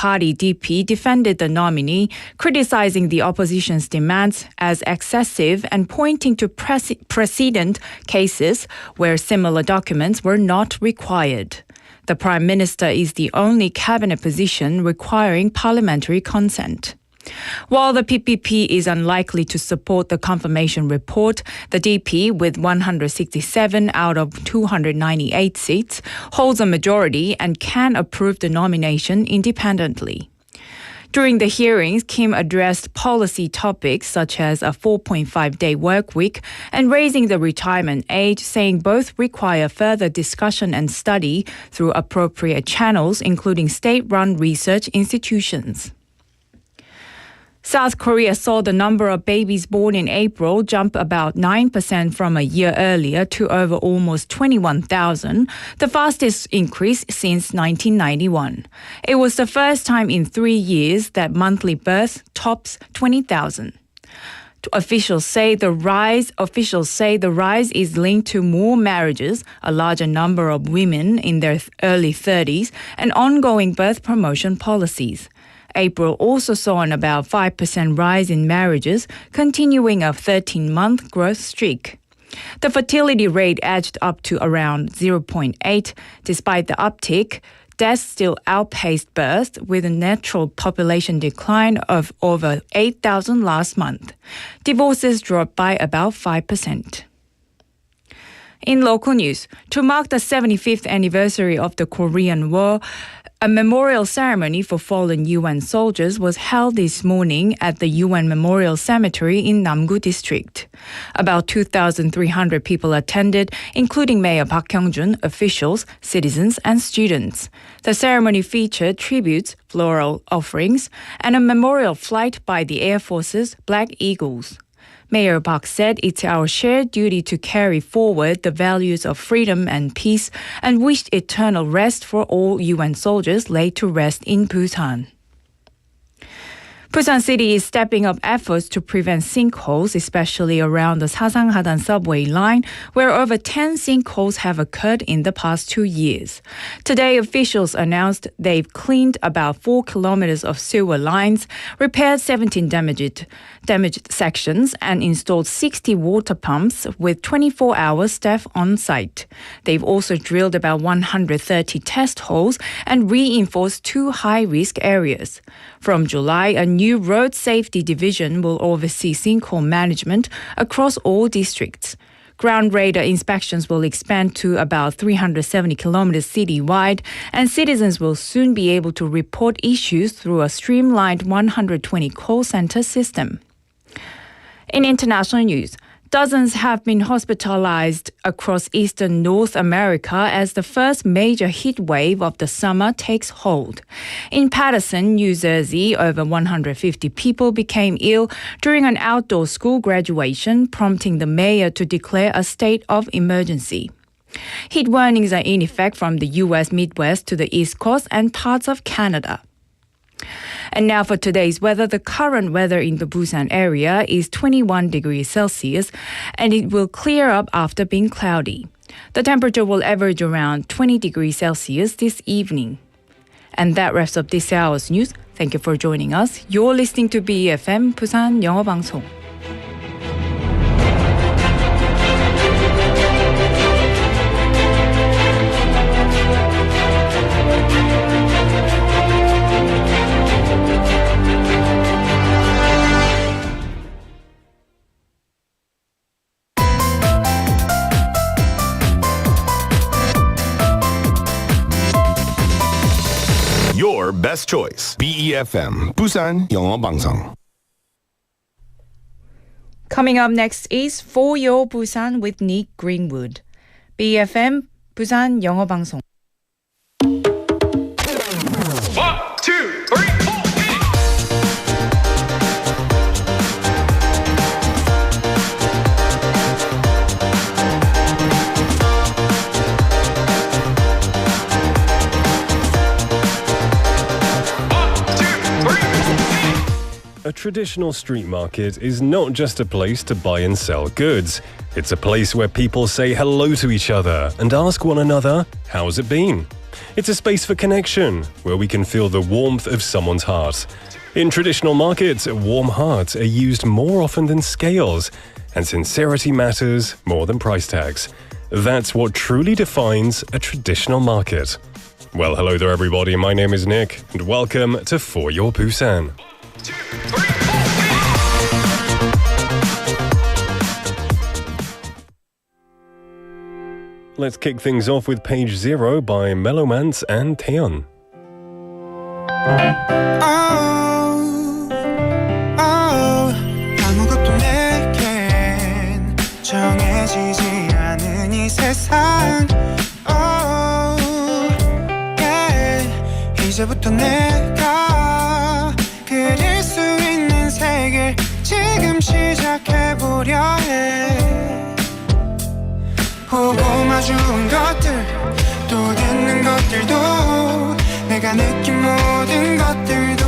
party DP defended the nominee, criticizing the opposition's demands as excessive and pointing to precedent cases where similar documents were not required. The Prime Minister is the only cabinet position requiring parliamentary consent. While the PPP is unlikely to support the confirmation report, the DP, with 167 out of 298 seats, holds a majority and can approve the nomination independently. During the hearings, Kim addressed policy topics such as a 4.5-day work week and raising the retirement age, saying both require further discussion and study through appropriate channels, including state-run research institutions. South Korea saw the number of babies born in April jump about 9% from a year earlier to over almost 21,000, the fastest increase since 1991. It was the first time in 3 years that monthly birth tops 20,000. Officials say the rise is linked to more marriages, a larger number of women in their early 30s, and ongoing birth promotion policies. April also saw an about 5% rise in marriages, continuing a 13-month growth streak. The fertility rate edged up to around 0.8. Despite the uptick, deaths still outpaced births, with a natural population decline of over 8,000 last month. Divorces dropped by about 5%. In local news, to mark the 75th anniversary of the Korean War, a memorial ceremony for fallen UN soldiers was held this morning at the UN Memorial Cemetery in Namgu District. About 2,300 people attended, including Mayor Park Hyung-jun, officials, citizens, and students. The ceremony featured tributes, floral offerings, and a memorial flight by the Air Force's Black Eagles. Mayor Park said it's our shared duty to carry forward the values of freedom and peace and wished eternal rest for all UN soldiers laid to rest in Busan. Busan City is stepping up efforts to prevent sinkholes, especially around the Sasangadan subway line, where over 10 sinkholes have occurred in the past 2 years. Today, officials announced they've cleaned about 4 kilometers of sewer lines, repaired 17 damaged sections, and installed 60 water pumps with 24-hour staff on site. They've also drilled about 130 test holes and reinforced 2 high-risk areas. From July, a new road safety division will oversee sinkhole management across all districts. Ground radar inspections will expand to about 370 kilometers citywide, and citizens will soon be able to report issues through a streamlined 120 call center system. In international news, dozens have been hospitalized across eastern North America as the first major heat wave of the summer takes hold. In Paterson, New Jersey, over 150 people became ill during an outdoor school graduation, prompting the mayor to declare a state of emergency. Heat warnings are in effect from the U.S. Midwest to the East Coast and parts of Canada. And now for today's weather. The current weather in the Busan area is 21 degrees Celsius, and it will clear up after being cloudy. The temperature will average around 20 degrees Celsius this evening. And that wraps up this hour's news. Thank you for joining us. You're listening to BFM 부산영어방송. Your best choice. BEFM 부산영어방송. Coming up next is For Your Busan with Nick Greenwood. BFM 부산영어방송. 1, 2, 3, 4. A traditional street market is not just a place to buy and sell goods. It's a place where people say hello to each other and ask one another, how's it been? It's a space for connection, where we can feel the warmth of someone's heart. In traditional markets, warm hearts are used more often than scales, and sincerity matters more than price tags. That's what truly defines a traditional market. Well, hello there everybody, my name is Nick, and welcome to For Your Busan. Let's kick things off with page 0 by Melomance and Taeyeon. 아무것도 내겐 정해지지 않은 이 세상 이제부터 내가 그릴 수 있는 세계 지금 시작해보려 해 보고 마주온 것들 또 듣는 것들도 내가 느낀 모든 것들도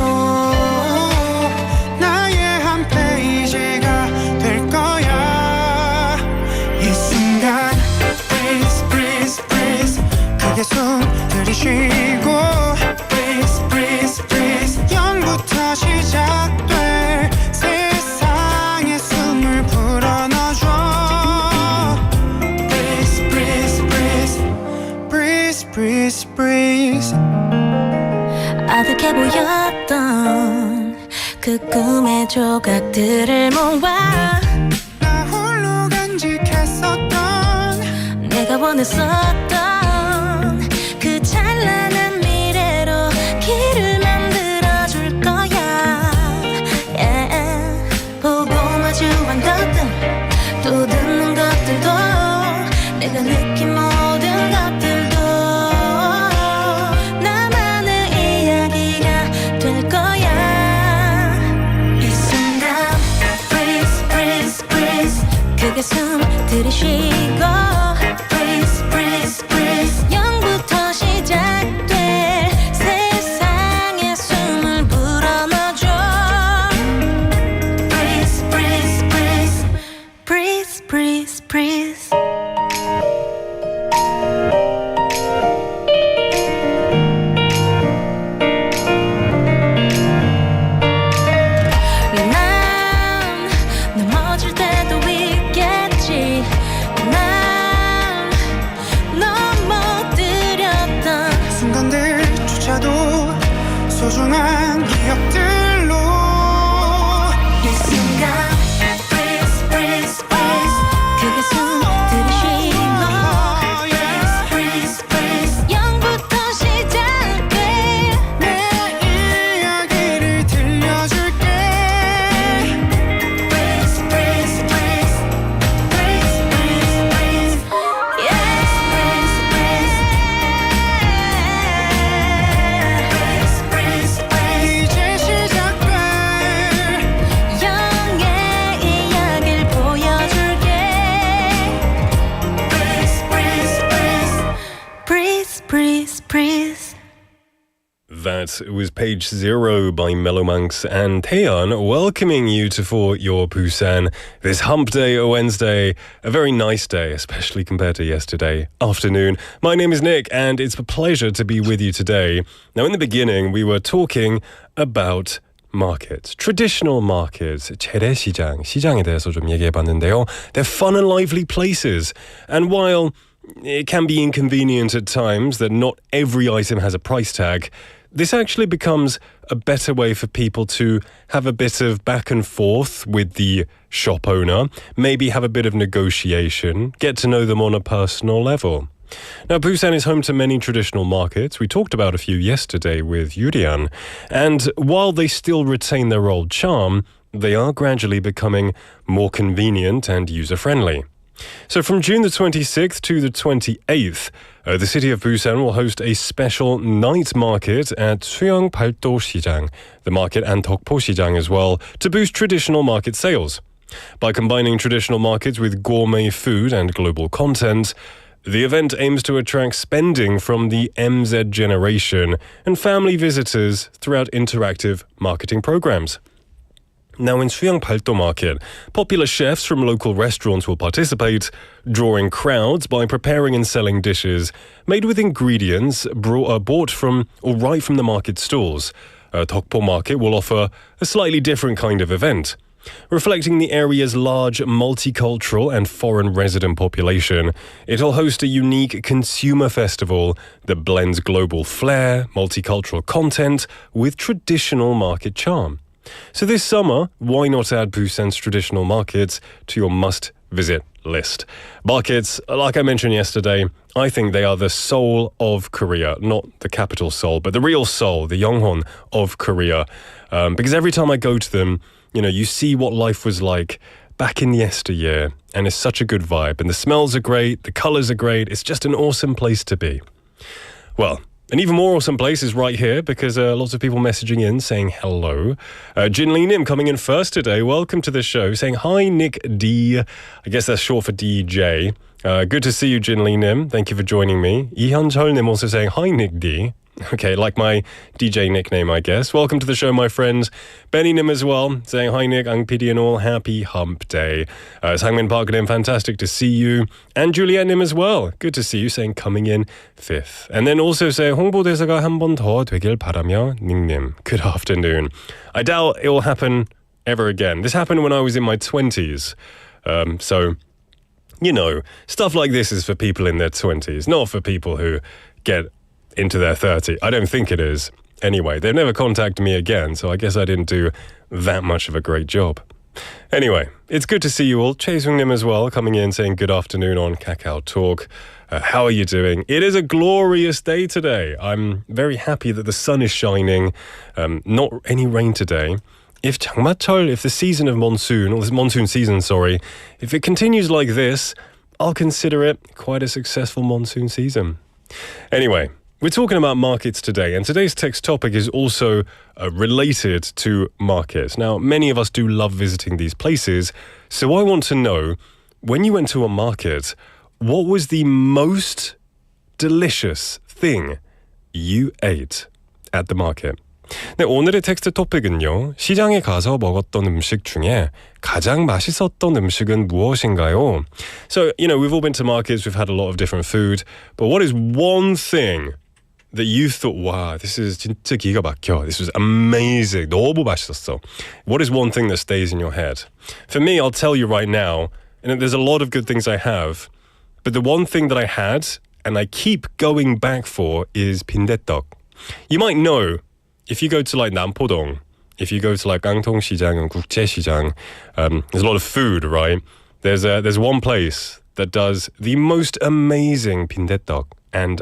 나의 한 페이지가 될 거야 이 순간 Breeze, breeze, breeze 크게 숨 들이쉬고 Breeze, breeze, breeze 0부터 시작될 세상에 숨을 불어넣어줘 Breeze, breeze, breeze Breeze, breeze, breeze 아득해 보였던 그 꿈의 조각들을 모아 나 홀로 간직했었던 내가 원했었던 그 찬란한 미래로 길을 만들어줄 거야 yeah. 보고 마주한 것들 또 듣는 것들도 내가 느낀 모든 것들도 나만의 이야기가 될 거야 이 순간 Breeze, breeze, breeze 크게 숨 들이쉬고 Breeze, breeze, breeze 0부터 시작될 세상에 숨을 불어넣어줘 Breeze, breeze, breeze Breeze, breeze, breeze 난 넘어질 때도 있겠지 난 넘어뜨렸던 순간들조차도 소중한 기억들로 이 순간 Breeze, breeze, breeze 크게 숨 들이쉬고 Breeze, breeze, breeze 0부터 시작돼 내 이야기를 들려줄게 Breeze, breeze, breeze Breeze, breeze, breeze Yeah Breeze, breeze Breeze, breeze 이제 시작될 영의 이야기를 보여줄게 Breeze, breeze, breeze Breeze, breeze, breeze That was page 0 by Melomance and Taeyeon, welcoming you to For Your Busan this hump day, a Wednesday, a very nice day, especially compared to yesterday afternoon. My name is Nick, and it's a pleasure to be with you today. Now, in the beginning, we were talking about markets, traditional markets, 재래시장, 시장에 대해서 좀 얘기해봤는데요. They're fun and lively places, and while it can be inconvenient at times that not every item has a price tag, this actually becomes a better way for people to have a bit of back and forth with the shop owner, maybe have a bit of negotiation, get to know them on a personal level. Now, Busan is home to many traditional markets. We talked about a few yesterday with Yurian, and while they still retain their old charm, they are gradually becoming more convenient and user-friendly. So from June the 26th to the 28th, the city of Busan will host a special night market at 수영발도시장, the market and 덕포시장 as well, to boost traditional market sales. By combining traditional markets with gourmet food and global content, the event aims to attract spending from the MZ generation and family visitors throughout interactive marketing programs. Now in 수영 팔도 market, popular chefs from local restaurants will participate, drawing crowds by preparing and selling dishes made with ingredients bought from or right from the market stalls. Tokpo Market will offer a slightly different kind of event. Reflecting the area's large multicultural and foreign resident population, it'll host a unique consumer festival that blends global flair, multicultural content with traditional market charm. So this summer, why not add Busan's traditional markets to your must-visit list? Markets, like I mentioned yesterday, I think they are the soul of Korea, not the capital Seoul, but the real soul, the Yonghon of Korea. Because every time I go to them, you see what life was like back in the yesteryear, and it's such a good vibe. And the smells are great, the colors are great. It's just an awesome place to be. Well, an even more awesome place is right here because lots of people messaging in saying hello. Jin Lee Nim coming in first today. Welcome to the show. Saying hi, Nick D. I guess that's short for DJ. Good to see you, Jin Lee Nim. Thank you for joining me. Lee Hyun Chol Nim also saying hi, Nick D. Okay, like my DJ nickname, I guess. Welcome to the show, my friends. Benny Nim as well, saying hi, Nick, Ang PD and all. Happy hump day. Sangmin Park Nim, fantastic to see you. And Juliet Nim as well. Good to see you, saying coming in fifth. And then also saying 홍보대사가 한 번 더 되길 바라며 닉님. Good afternoon. I doubt it will happen ever again. This happened when I was in my 20s. So, stuff like this is for people in their 20s, not for people who get into their 30. I don't think it is. Anyway, they've never contacted me again, so I guess I didn't do that much of a great job. Anyway, it's good to see you all. Chase Nim as well, coming in saying good afternoon on Kakao Talk. How are you doing? It is a glorious day today. I'm very happy that the sun is shining. Not any rain today. If the season of monsoon, or this monsoon season, if it continues like this, I'll consider it quite a successful monsoon season. Anyway, we're talking about markets today, and today's text topic is also related to markets. Now, many of us do love visiting these places, so I want to know, when you went to a market, what was the most delicious thing you ate at the market? 네, 오늘의 텍스트 토픽은요. 시장에 가서 먹었던 음식 중에 가장 맛있었던 음식은 무엇인가요? So, we've all been to markets, we've had a lot of different food, but what is one thing that you thought, wow, this is 진짜 기가 막혀. This was amazing. 너무 맛있었어. What is one thing that stays in your head? For me, I'll tell you right now, and there's a lot of good things I have, but the one thing that I had, and I keep going back for, is 빈대떡. You might know, if you go to like 남포동, if you go to like 전통시장 and 국제시장, there's a lot of food, right? There's one place that does the most amazing 빈대떡, and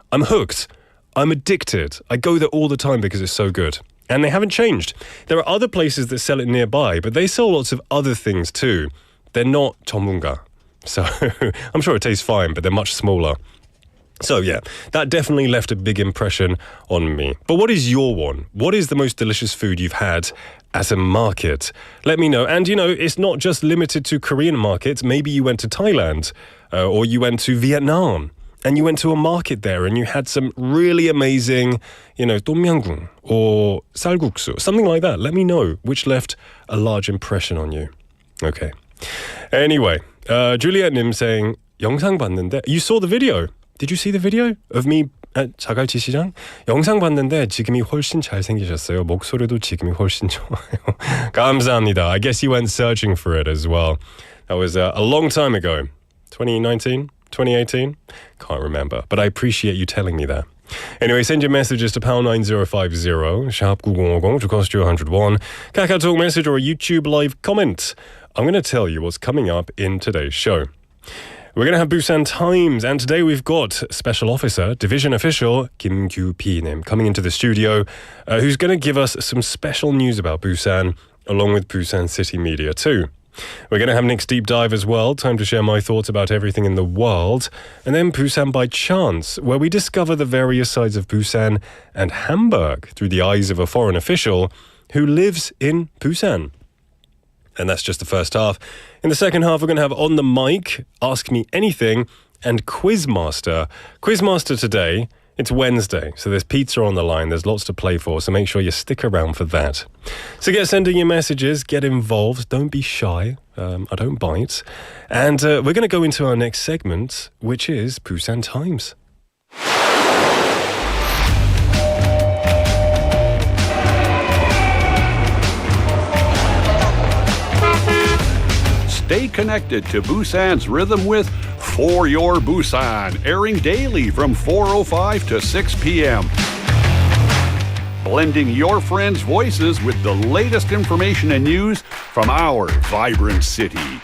I'm hooked. I'm addicted. I go there all the time because it's so good. And they haven't changed. There are other places that sell it nearby, but they sell lots of other things too. They're not 전문가. So I'm sure it tastes fine, but they're much smaller. So yeah, that definitely left a big impression on me. But what is your one? What is the most delicious food you've had at a market? Let me know. And it's not just limited to Korean markets. Maybe you went to Thailand or you went to Vietnam and you went to a market there and you had some really amazing, 똠양꿍 or 쌀국수, something like that. Let me know which left a large impression on you. Okay. Anyway, Juliet Nim saying, 영상 봤는데, you saw the video. Did you see the video of me at 자갈치 시장? 영상 봤는데 지금이 훨씬 잘생기셨어요. 목소리도 지금이 훨씬 좋아요. 감사합니다. I guess you went searching for it as well. That was a long time ago. 2019? 2018? Can't remember. But I appreciate you telling me that. Anyway, send your messages to pound 9050, sharp 9050 to cost you 101. Kakao Talk message or a YouTube live comment. I'm going to tell you what's coming up in today's show. We're going to have Busan Times, and today we've got Special Officer, Division Official Kim Kyu-P coming into the studio, who's going to give us some special news about Busan, along with Busan City Media too. We're going to have Nick's Deep Dive as well, time to share my thoughts about everything in the world, and then Busan by Chance, where we discover the various sides of Busan and Hamburg through the eyes of a foreign official who lives in Busan. And that's just the first half. In the second half, we're going to have On the Mic, Ask Me Anything, and Quiz Master. Quiz Master today It's Wednesday, so there's pizza on the line. There's lots to play for, so make sure you stick around for that. So get sending your messages, get involved. Don't be shy. I don't bite. And we're going to go into our next segment, which is Busan Times. Stay connected to Busan's rhythm with For Your Busan, airing daily from 4:05 to 6 p.m. Blending your friends' voices with the latest information and news from our vibrant city.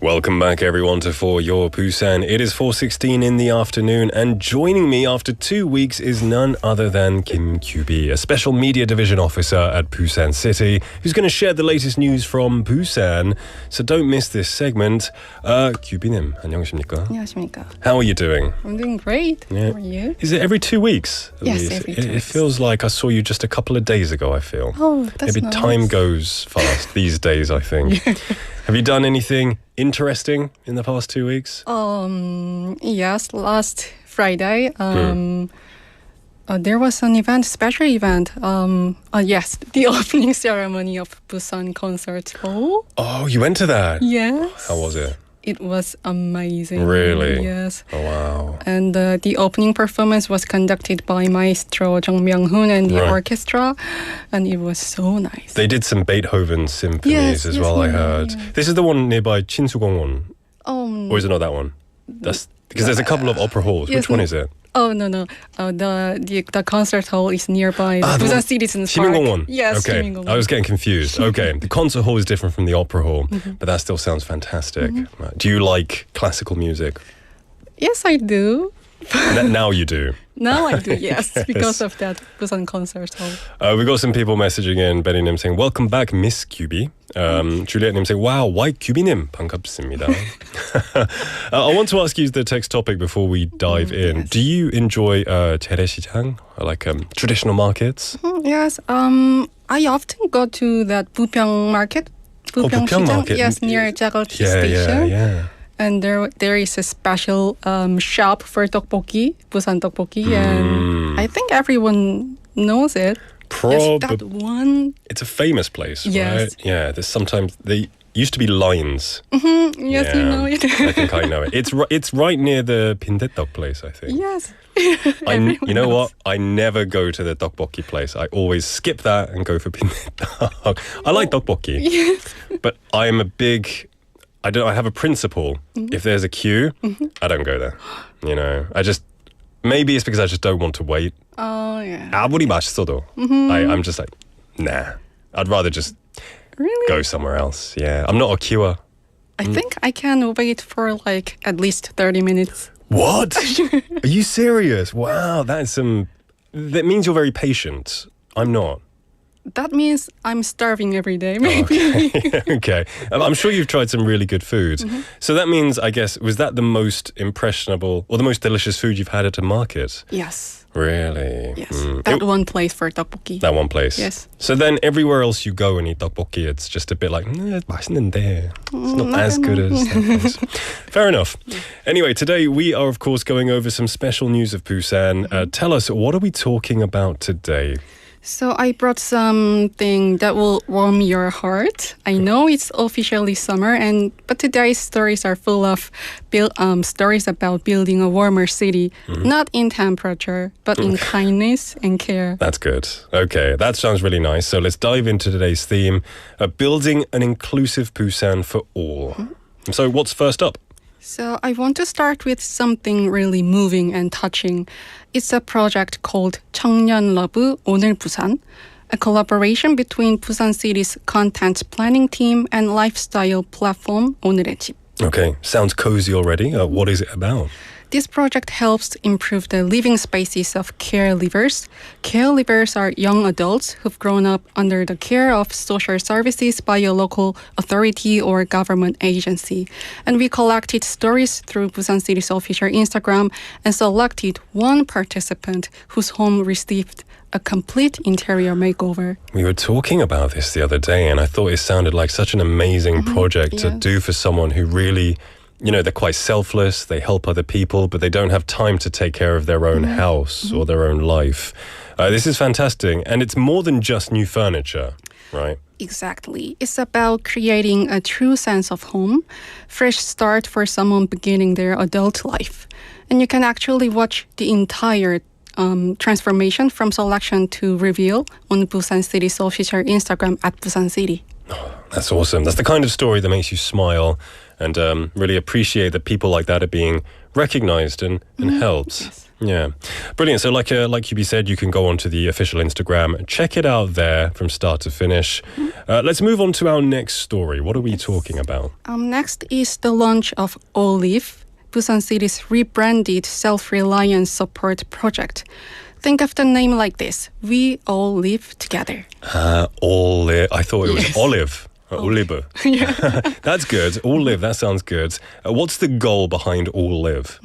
Welcome back, everyone, to For Your Busan. It is 4:16 in the afternoon, and joining me after 2 weeks is none other than Kim Kyubi, a special media division officer at Busan City, who's going to share the latest news from Busan. So don't miss this segment. Kyubi님, 안녕하십니까? 안녕하십니까? How are you doing? I'm doing great. Yeah. How are you? Is it every 2 weeks? at Yes, least? every 2 It weeks. feels like I saw you just a couple of days ago, I feel. Oh, that's Maybe nice. time goes fast these days, I think. Have you done anything interesting in the past 2 weeks? Yes, last Friday, there was an event, special event. Yes, the opening ceremony of Busan Concert Hall. Oh, you went to that? Yes. How was it? It was amazing. Really? Yes. Oh, wow. And the opening performance was conducted by Maestro Jung Myung-hoon and the Right. orchestra, and it was so nice. They did some Beethoven symphonies Yes, as yes, well, I yeah, heard. yeah. This is the one nearby Chinsugongwon, Um, or is it not that one? That's because there's a couple of opera halls. yes, Which one no. is it? Oh no! The concert hall is nearby the the Busan one- Citizens Park. Siminggongwon. Yes, Okay. Siminggongwon. I was getting confused. Okay. The concert hall is different from the opera hall, but that still sounds fantastic. Do you like classical music? Yes, I do. Now you do. Now I do. Yes, because of that Busan concert hall. We got some people messaging in. Benny Nim saying, "Welcome back, Miss Cuby." Juliet Nim saying, "Wow, white Cuby-nim, 반갑습니다." I want to ask you the text topic before we dive in. yes. Do you enjoy 재래시장, like traditional markets? Yes. I often go to that Bupyeong market. Bupyeong 시장, market. Yes, near Jagalchi Yeah, station. yeah. And there is a special shop for tteokbokki, Busan tteokbokki, and I think everyone knows it. Yes, that one. It's a famous place, Yes. right? Yeah. There's sometimes they used to be lines. Yes, Yeah, you know it. I think I know it. It's right near the 빈대떡 place, I think. Yes. You know what? I never go to the tteokbokki place. I always skip that and go for 빈대떡. I like tteokbokki, but I am a big. I have a principle. If there's a queue, I don't go there. You know, maybe it's because I just don't want to wait. Oh yeah. 아무리 맛있어도, I'm just like, nah. I'd rather just Really? go somewhere else. Yeah, I'm not a queuer. I think I can wait for like at least 30 minutes. What? Are you serious? Wow, that means you're very patient. I'm not. That means I'm starving every day, maybe. Okay. I'm sure you've tried some really good food. So that means, I guess, was that the most impressionable or the most delicious food you've had at a market? Yes. Really? Yes. That one place for tteokbokki. That one place? Yes. So then everywhere else you go and eat tteokbokki, it's just a bit like, 맛있는데. It's not as good as that place. Fair enough. Anyway, today we are, of course, going over some special news of Busan. Tell us, what are we talking about today? So I brought something that will warm your heart. I know it's officially summer, but today's stories are full of stories about building a warmer city, not in temperature, but in kindness and care. That's good. Okay, that sounds really nice. So let's dive into today's theme, building an inclusive Busan for all. So what's first up? So I want to start with something really moving and touching. It's a project called 청년 러브 오늘 부산, a collaboration between Busan City's content planning team and lifestyle platform 오늘의 집. Okay, sounds cozy already. What is it about? This project helps improve the living spaces of caregivers. Caregivers are young adults who've grown up under the care of social services by a local authority or government agency. And we collected stories through Busan City's official Instagram and selected one participant whose home received a complete interior makeover. We were talking about this the other day, and I thought it sounded like such an amazing project to do for someone who really, you know, they're quite selfless, they help other people, but they don't have time to take care of their own house or their own life. This is fantastic, and it's more than just new furniture, right? Exactly. It's about creating a true sense of home, fresh start for someone beginning their adult life. And you can actually watch the entire transformation from selection to reveal on Busan City's official Instagram at Busan City. That's awesome. That's the kind of story that makes you smile and really appreciate that people like that are being recognized and helped. Yes. Yeah. Brilliant. So like QB said, you can go onto the official Instagram, check it out there from start to finish. Let's move on to our next story. What are we talking about? Next is the launch of Olive, Busan City's rebranded self-reliance support project. Think of the name like this: we all live together. Olive. I thought it was olive. Olive. That's good. All live. That sounds good. What's the goal behind All Live?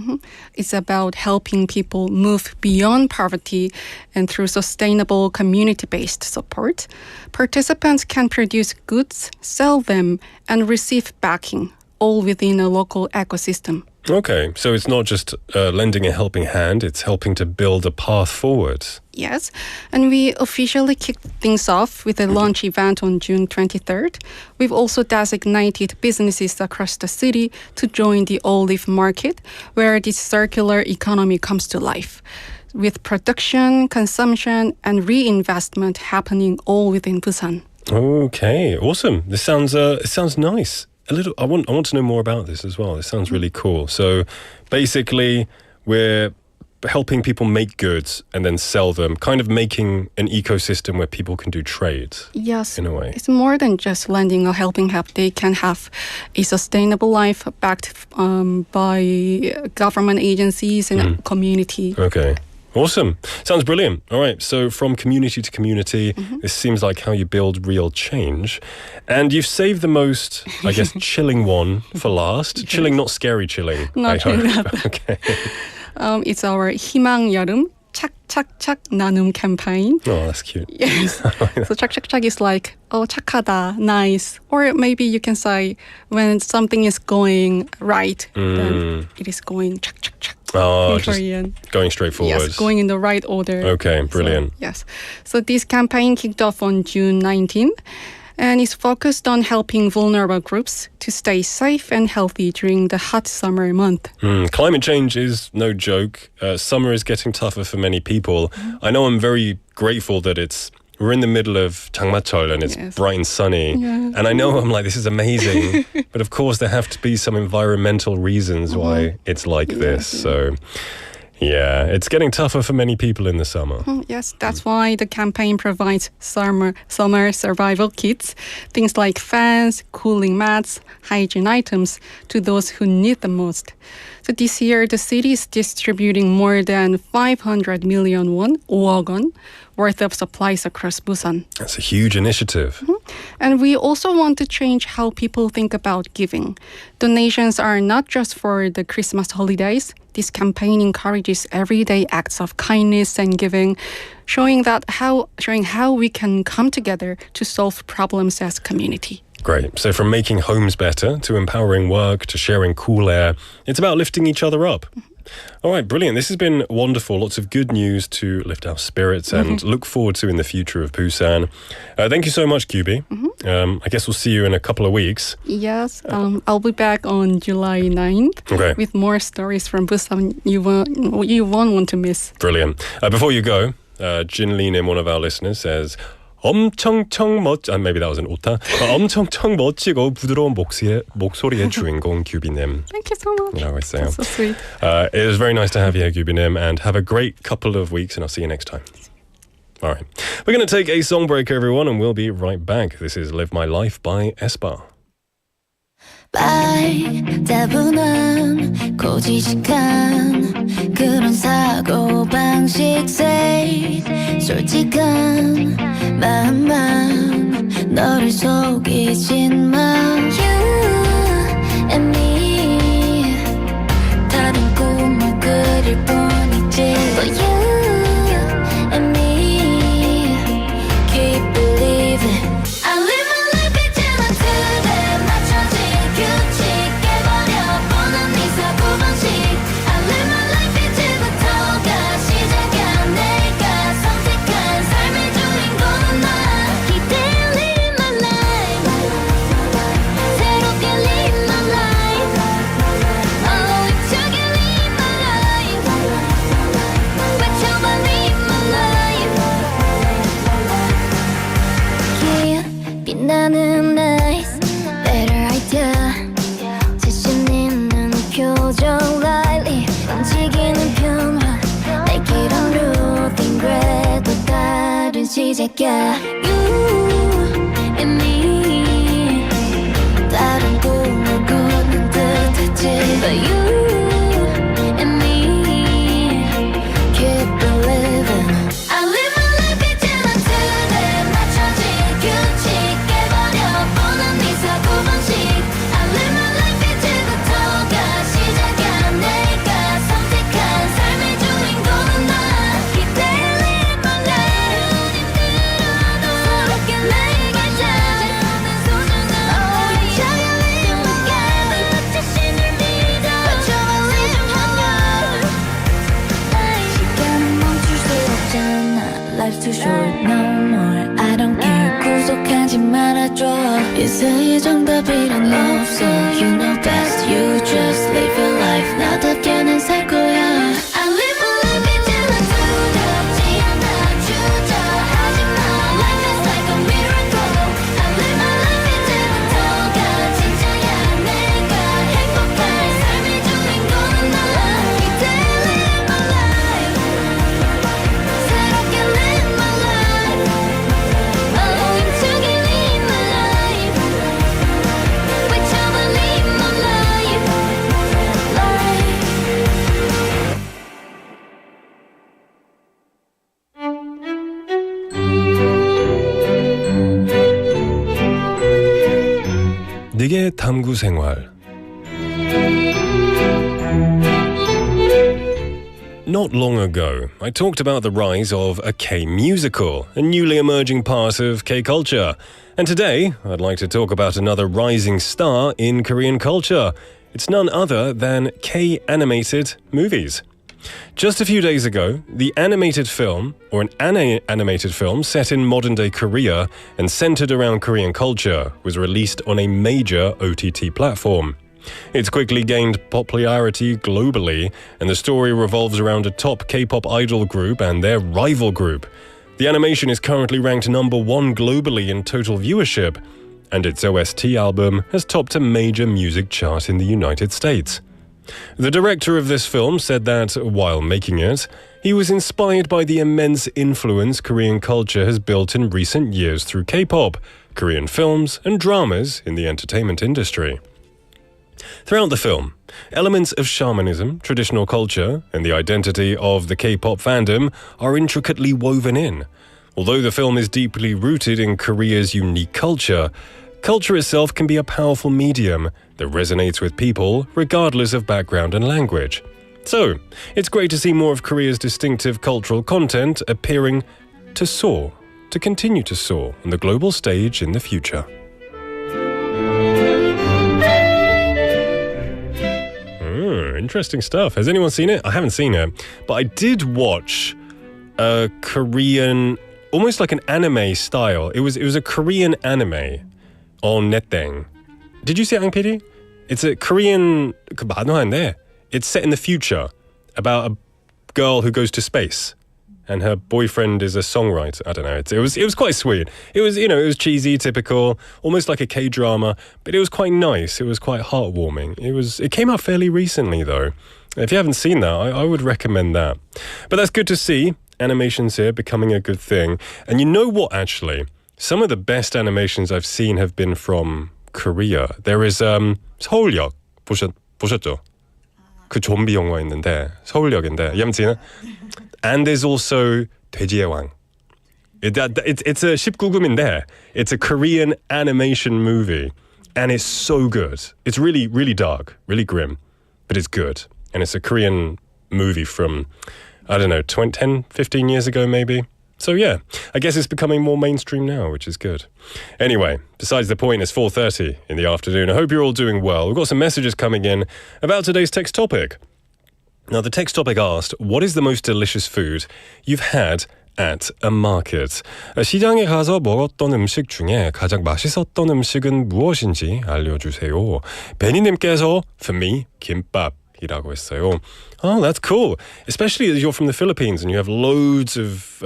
It's about helping people move beyond poverty and through sustainable community-based support. Participants can produce goods, sell them, and receive backing, all within a local ecosystem. Okay, so it's not just lending a helping hand, it's helping to build a path forward. Yes, and we officially kicked things off with a launch event on June 23rd. We've also designated businesses across the city to join the Olive Market, where this circular economy comes to life, with production, consumption, and reinvestment happening all within Busan. Okay, awesome. This sounds it sounds nice. I want to know more about this as well. It sounds really cool. So basically, we're helping people make goods and then sell them, kind of making an ecosystem where people can do trades. Yes, in a way. It's more than just lending a helping hand. They can have a sustainable life backed by government agencies and community. Okay. Awesome. Sounds brilliant. All right. So from community to community, this seems like how you build real change. And you've saved the most, I guess, chilling one for last. Yes. Chilling, not scary chilling. Not chilling. Okay. It's our 희망 여름 착착착 나눔 campaign. Oh, that's cute. Yes. So 착착착 is like, oh, 착하다, nice. Or maybe you can say when something is going right, then it is going 착착착. Oh, just going straight forward. Yes, going in the right order. Okay, brilliant. So, yes. So this campaign kicked off on June 19th and is focused on helping vulnerable groups to stay safe and healthy during the hot summer month. Climate change is no joke. Summer is getting tougher for many people. I know I'm very grateful that we're in the middle of 장마철 and it's bright and sunny. Yeah. And I know I'm like, this is amazing. But of course, there have to be some environmental reasons why it's like this. So, yeah, it's getting tougher for many people in the summer. Yes, that's why the campaign provides summer survival kits, things like fans, cooling mats, hygiene items to those who need the most. So this year, the city is distributing more than 500 million won, 5억 won, worth of supplies across Busan. That's a huge initiative. And we also want to change how people think about giving. Donations are not just for the Christmas holidays. This campaign encourages everyday acts of kindness and giving, showing how we can come together to solve problems as a community. Great. So from making homes better to empowering work to sharing cool air, it's about lifting each other up. All right, brilliant. This has been wonderful. Lots of good news to lift our spirits and look forward to in the future of Busan. Thank you so much, QB. I guess we'll see you in a couple of weeks. Yes, I'll be back on July 9th with more stories from Busan you won't want to miss. Brilliant. Before you go, Jin Lee Nim, one of our listeners, says, maybe that was an 오타. 엄청청 멋지고 부드러운 목소리의 주인공 규비님. Thank you so much. That's so sweet. It was very nice to have you here, 규비님, and have a great couple of weeks, and I'll see you next time. All right. We're going to take a song break, everyone, and we'll be right back. This is Live My Life by aespa. 답해보는 듯한 고지식한 그런 사고방식 say 솔직한 마음만 너를 속이진 마 You and me 다른 꿈을 그릴 뿐이지 But you and me keep believing I live my life 있지만 틀에 맞춰진 규칙 깨버려보는 네 사고방식 I live my life 이제부터가 시작이야 내가 선택한 삶의 주인공은 나 Keep living my life 새롭게 live my life Oh 힘차게 live my life 외쳐봐 live my life Yeah 빛나는 nice better idea 자신 있는 표정 lightly 움직이는 변화 내 길은 routine 그래도 다른 시작이야 You and me 다른 꿈을 꾸는 듯하지 But you and me keep believing I live my life 있지만 틀에 맞춰진 규칙 깨버려보는 네 사고방식 I live my life 이제부터가 시작이야 내가 선택한 삶의 주인공은 나 Keep living my life 새롭게 내게 찾아오는 소중한 힘차게 live my life 자신을 믿어 외쳐봐 live my life 시간은 멈출 수 없잖아 Life's too short, no more I don't care 구속하지 말아줘 인생의 정답이란 없어 You know best, you just live your life 나답게는 살 거야 I live my life 이제는 두렵지 않아 주저하지 마 Life is like a miracle I live my life 이제부터가 진짜야 내가 행복한 삶의 주인공은 나 Keep living my life 새롭게 live my life Oh 힘차게 live my life 외쳐봐 live my life 닉의 탐구생활. Not long ago, I talked about the rise of a K-musical, a newly emerging part of K-culture. And today, I'd like to talk about another rising star in Korean culture. It's none other than K-animated movies. Just a few days ago, the animated film, or an animated film set in modern-day Korea and centered around Korean culture, was released on a major OTT platform. It's quickly gained popularity globally, and the story revolves around a top K-pop idol group and their rival group. The animation is currently ranked number 1 globally in total viewership, and its OST album has topped a major music chart in the United States. The director of this film said that, while making it, he was inspired by the immense influence Korean culture has built in recent years through K-pop, Korean films, and dramas in the entertainment industry. Throughout the film, elements of shamanism, traditional culture, and the identity of the K-pop fandom are intricately woven in. Although the film is deeply rooted in Korea's unique culture, culture itself can be a powerful medium that resonates with people regardless of background and language. So, it's great to see more of Korea's distinctive cultural content appearing to soar, to continue to soar on the global stage in the future. Interesting stuff. Has anyone seen it? I haven't seen it, but I did watch a Korean, almost like an anime style. It was a Korean anime on Neteng. Did you see it, Ang PD? It's a Korean. It's set in the future about a girl who goes to space, and her boyfriend is a songwriter. I don't know. It was quite sweet. It was it was cheesy, typical, almost like a K-drama, but it was quite nice. It was quite heartwarming. It came out fairly recently though. If you haven't seen that, I would recommend that. But that's good to see animations here becoming a good thing. And you know what? Actually, some of the best animations I've seen have been from Korea. There is 서울역 보셨죠? 그 좀비 영화 있는데 서울역인데 염지는 and there's also 돼지의 왕. It's a 19금인데 it's a Korean animation movie and it's so good. It's really, really dark, really grim, but it's good. And it's a Korean movie from, I don't know, 10, 15 years ago maybe. So yeah, I guess it's becoming more mainstream now, which is good. Anyway, besides the point, it's 4:30 in the afternoon. I hope you're all doing well. We've got some messages coming in about today's text topic. Now, the text topic asked, what is the most delicious food you've had at a market? 시장에 가서 먹었던 음식 중에 가장 맛있었던 음식은 무엇인지 알려주세요. 베니님께서 for me, 김밥이라고 했어요. Oh, that's cool. Especially as you're from the Philippines and you have loads of,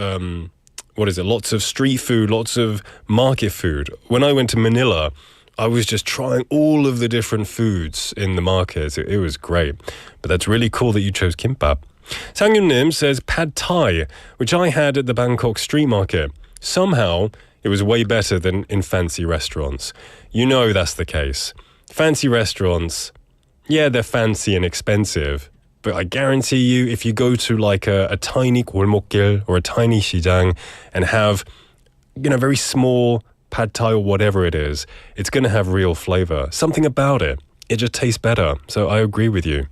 lots of street food, lots of market food. When I went to Manila, I was just trying all of the different foods in the markets. It was great. But that's really cool that you chose kimbap. Sangyun-nim says pad thai, which I had at the Bangkok street market. Somehow, it was way better than in fancy restaurants. You know that's the case. Fancy restaurants, yeah, they're fancy and expensive. But I guarantee you, if you go to like a tiny 골목길 or a tiny 시장 and have, very small pad thai or whatever it is, it's going to have real flavor. Something about it. It just tastes better. So I agree with you.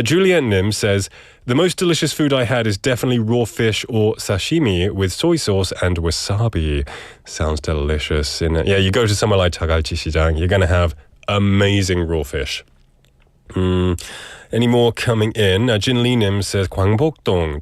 Juliet Nim says, the most delicious food I had is definitely raw fish or sashimi with soy sauce and wasabi. Sounds delicious. Yeah, you go to somewhere like 자갈치 시장, you're going to have amazing raw fish. Any more coming in? Jin Lee Nim says, 광복동,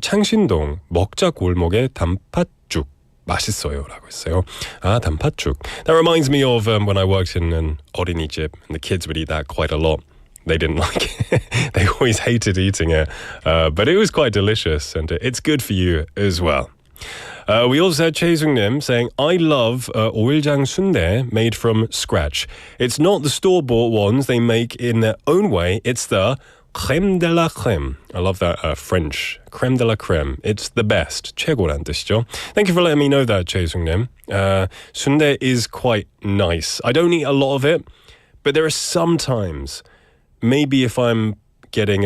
창신동, 먹자 골목의 단팥죽. 맛있어요 라고 했어요. 단팥죽. That reminds me of when I worked in an 어린이집 and the kids would eat that quite a lot. They didn't like it. They always hated eating it. But it was quite delicious and it's good for you as well. We also had Choi Sung-nim saying, I love 오일장 순대 made from scratch. It's not the store-bought ones they make in their own way. It's the crème de la crème. I love that French. Crème de la crème. It's the best. 최고란 뜻이죠. Thank you for letting me know that, Choi Sung-nim. 순대 is quite nice. I don't eat a lot of it, but there are some times, maybe if I'm getting,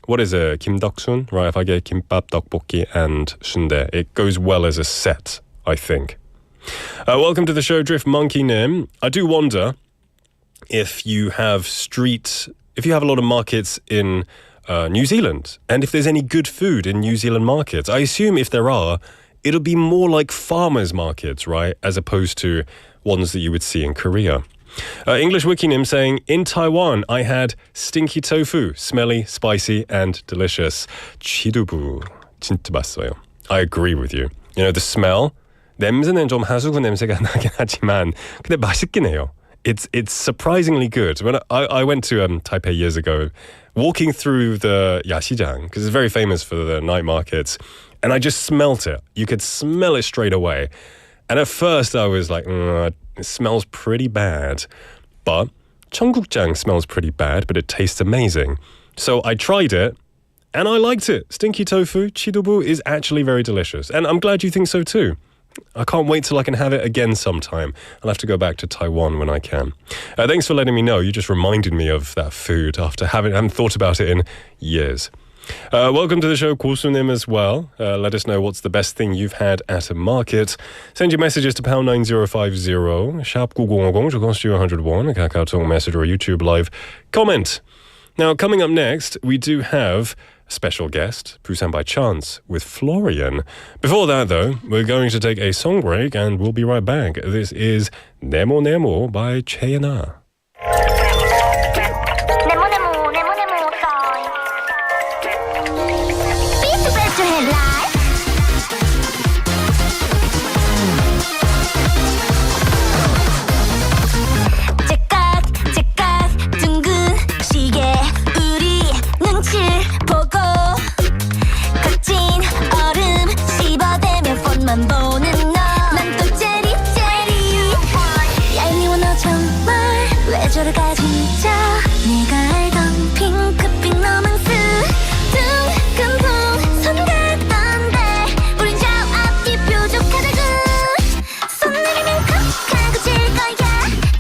what is it, 김덕순? Right, if I get 김밥, 떡볶이, and 순대, it goes well as a set, I think. Welcome to the show, Drift Monkey Nim. I do wonder if you have a lot of markets in New Zealand, and if there's any good food in New Zealand markets. I assume if there are, it'll be more like farmers' markets, right, as opposed to ones that you would see in Korea. English Wikinim saying, in Taiwan, I had stinky tofu, smelly, spicy, and delicious. 치두부, 진짜 맛있어요. I agree with you. The smell, 냄새는 좀 하수구 냄새가 나긴 하지만, 근데 맛있긴 해요. It's surprisingly good. When I went to Taipei years ago, walking through the 야시장, because it's very famous for the night markets, and I just smelt it. You could smell it straight away. And at first I was like, it smells pretty bad. But 청국장 smells pretty bad, but it tastes amazing. So I tried it, and I liked it. Stinky tofu, chidubu, is actually very delicious. And I'm glad you think so too. I can't wait till I can have it again sometime. I'll have to go back to Taiwan when I can. Thanks for letting me know. You just reminded me of that food after I haven't thought about it in years. Welcome to the show, 고수님, as well. Let us know what's the best thing you've had at a market. Send your messages to pound 9050, sharp 9050, to cost you 101, a KakaoTalk message or a YouTube live comment. Now, coming up next, we do have a special guest, Busan by Chance, with Florian. Before that, though, we're going to take a song break, and we'll be right back. This is Nemo Nemo by Cheyenne.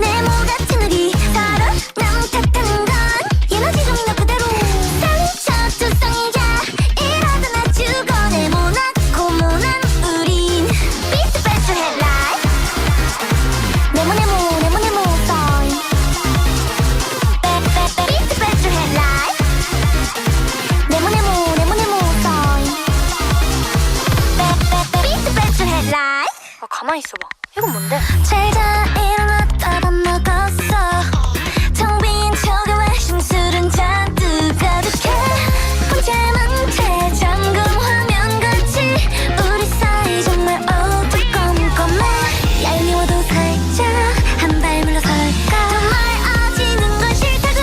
내 모 같은 우리 서로 너무 탓하는 건 에너지 좀 더 그대로 가만히 있어봐. 이건 뭔데? 잘 자 일어났다 밥 먹었어. 텅 빈 저기에 심술은 잔뜩 가득해. 혼자만 채 잠금 화면 같이 우리 사이 정말 어두컴컴해. 얄미워도 살짝 한 발 물러설까. 정말 아지는 건 싫다구.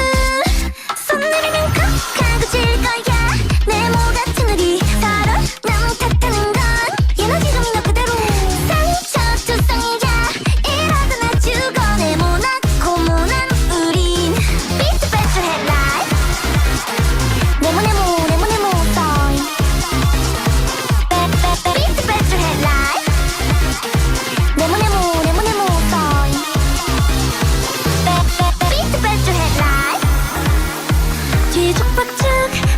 손 내리면 콕 하고 질 거야. 네모 같은 우리 서로 너무 탓하는 건 예나 지금 너 그대로 상처투성이야. 이러다 나 죽어. 네모나고 모난 우린 비트 배틀 headline. 네모 story. 비트 배틀 headline. 네모 story. 비트 배틀 headline. 뒤죽박죽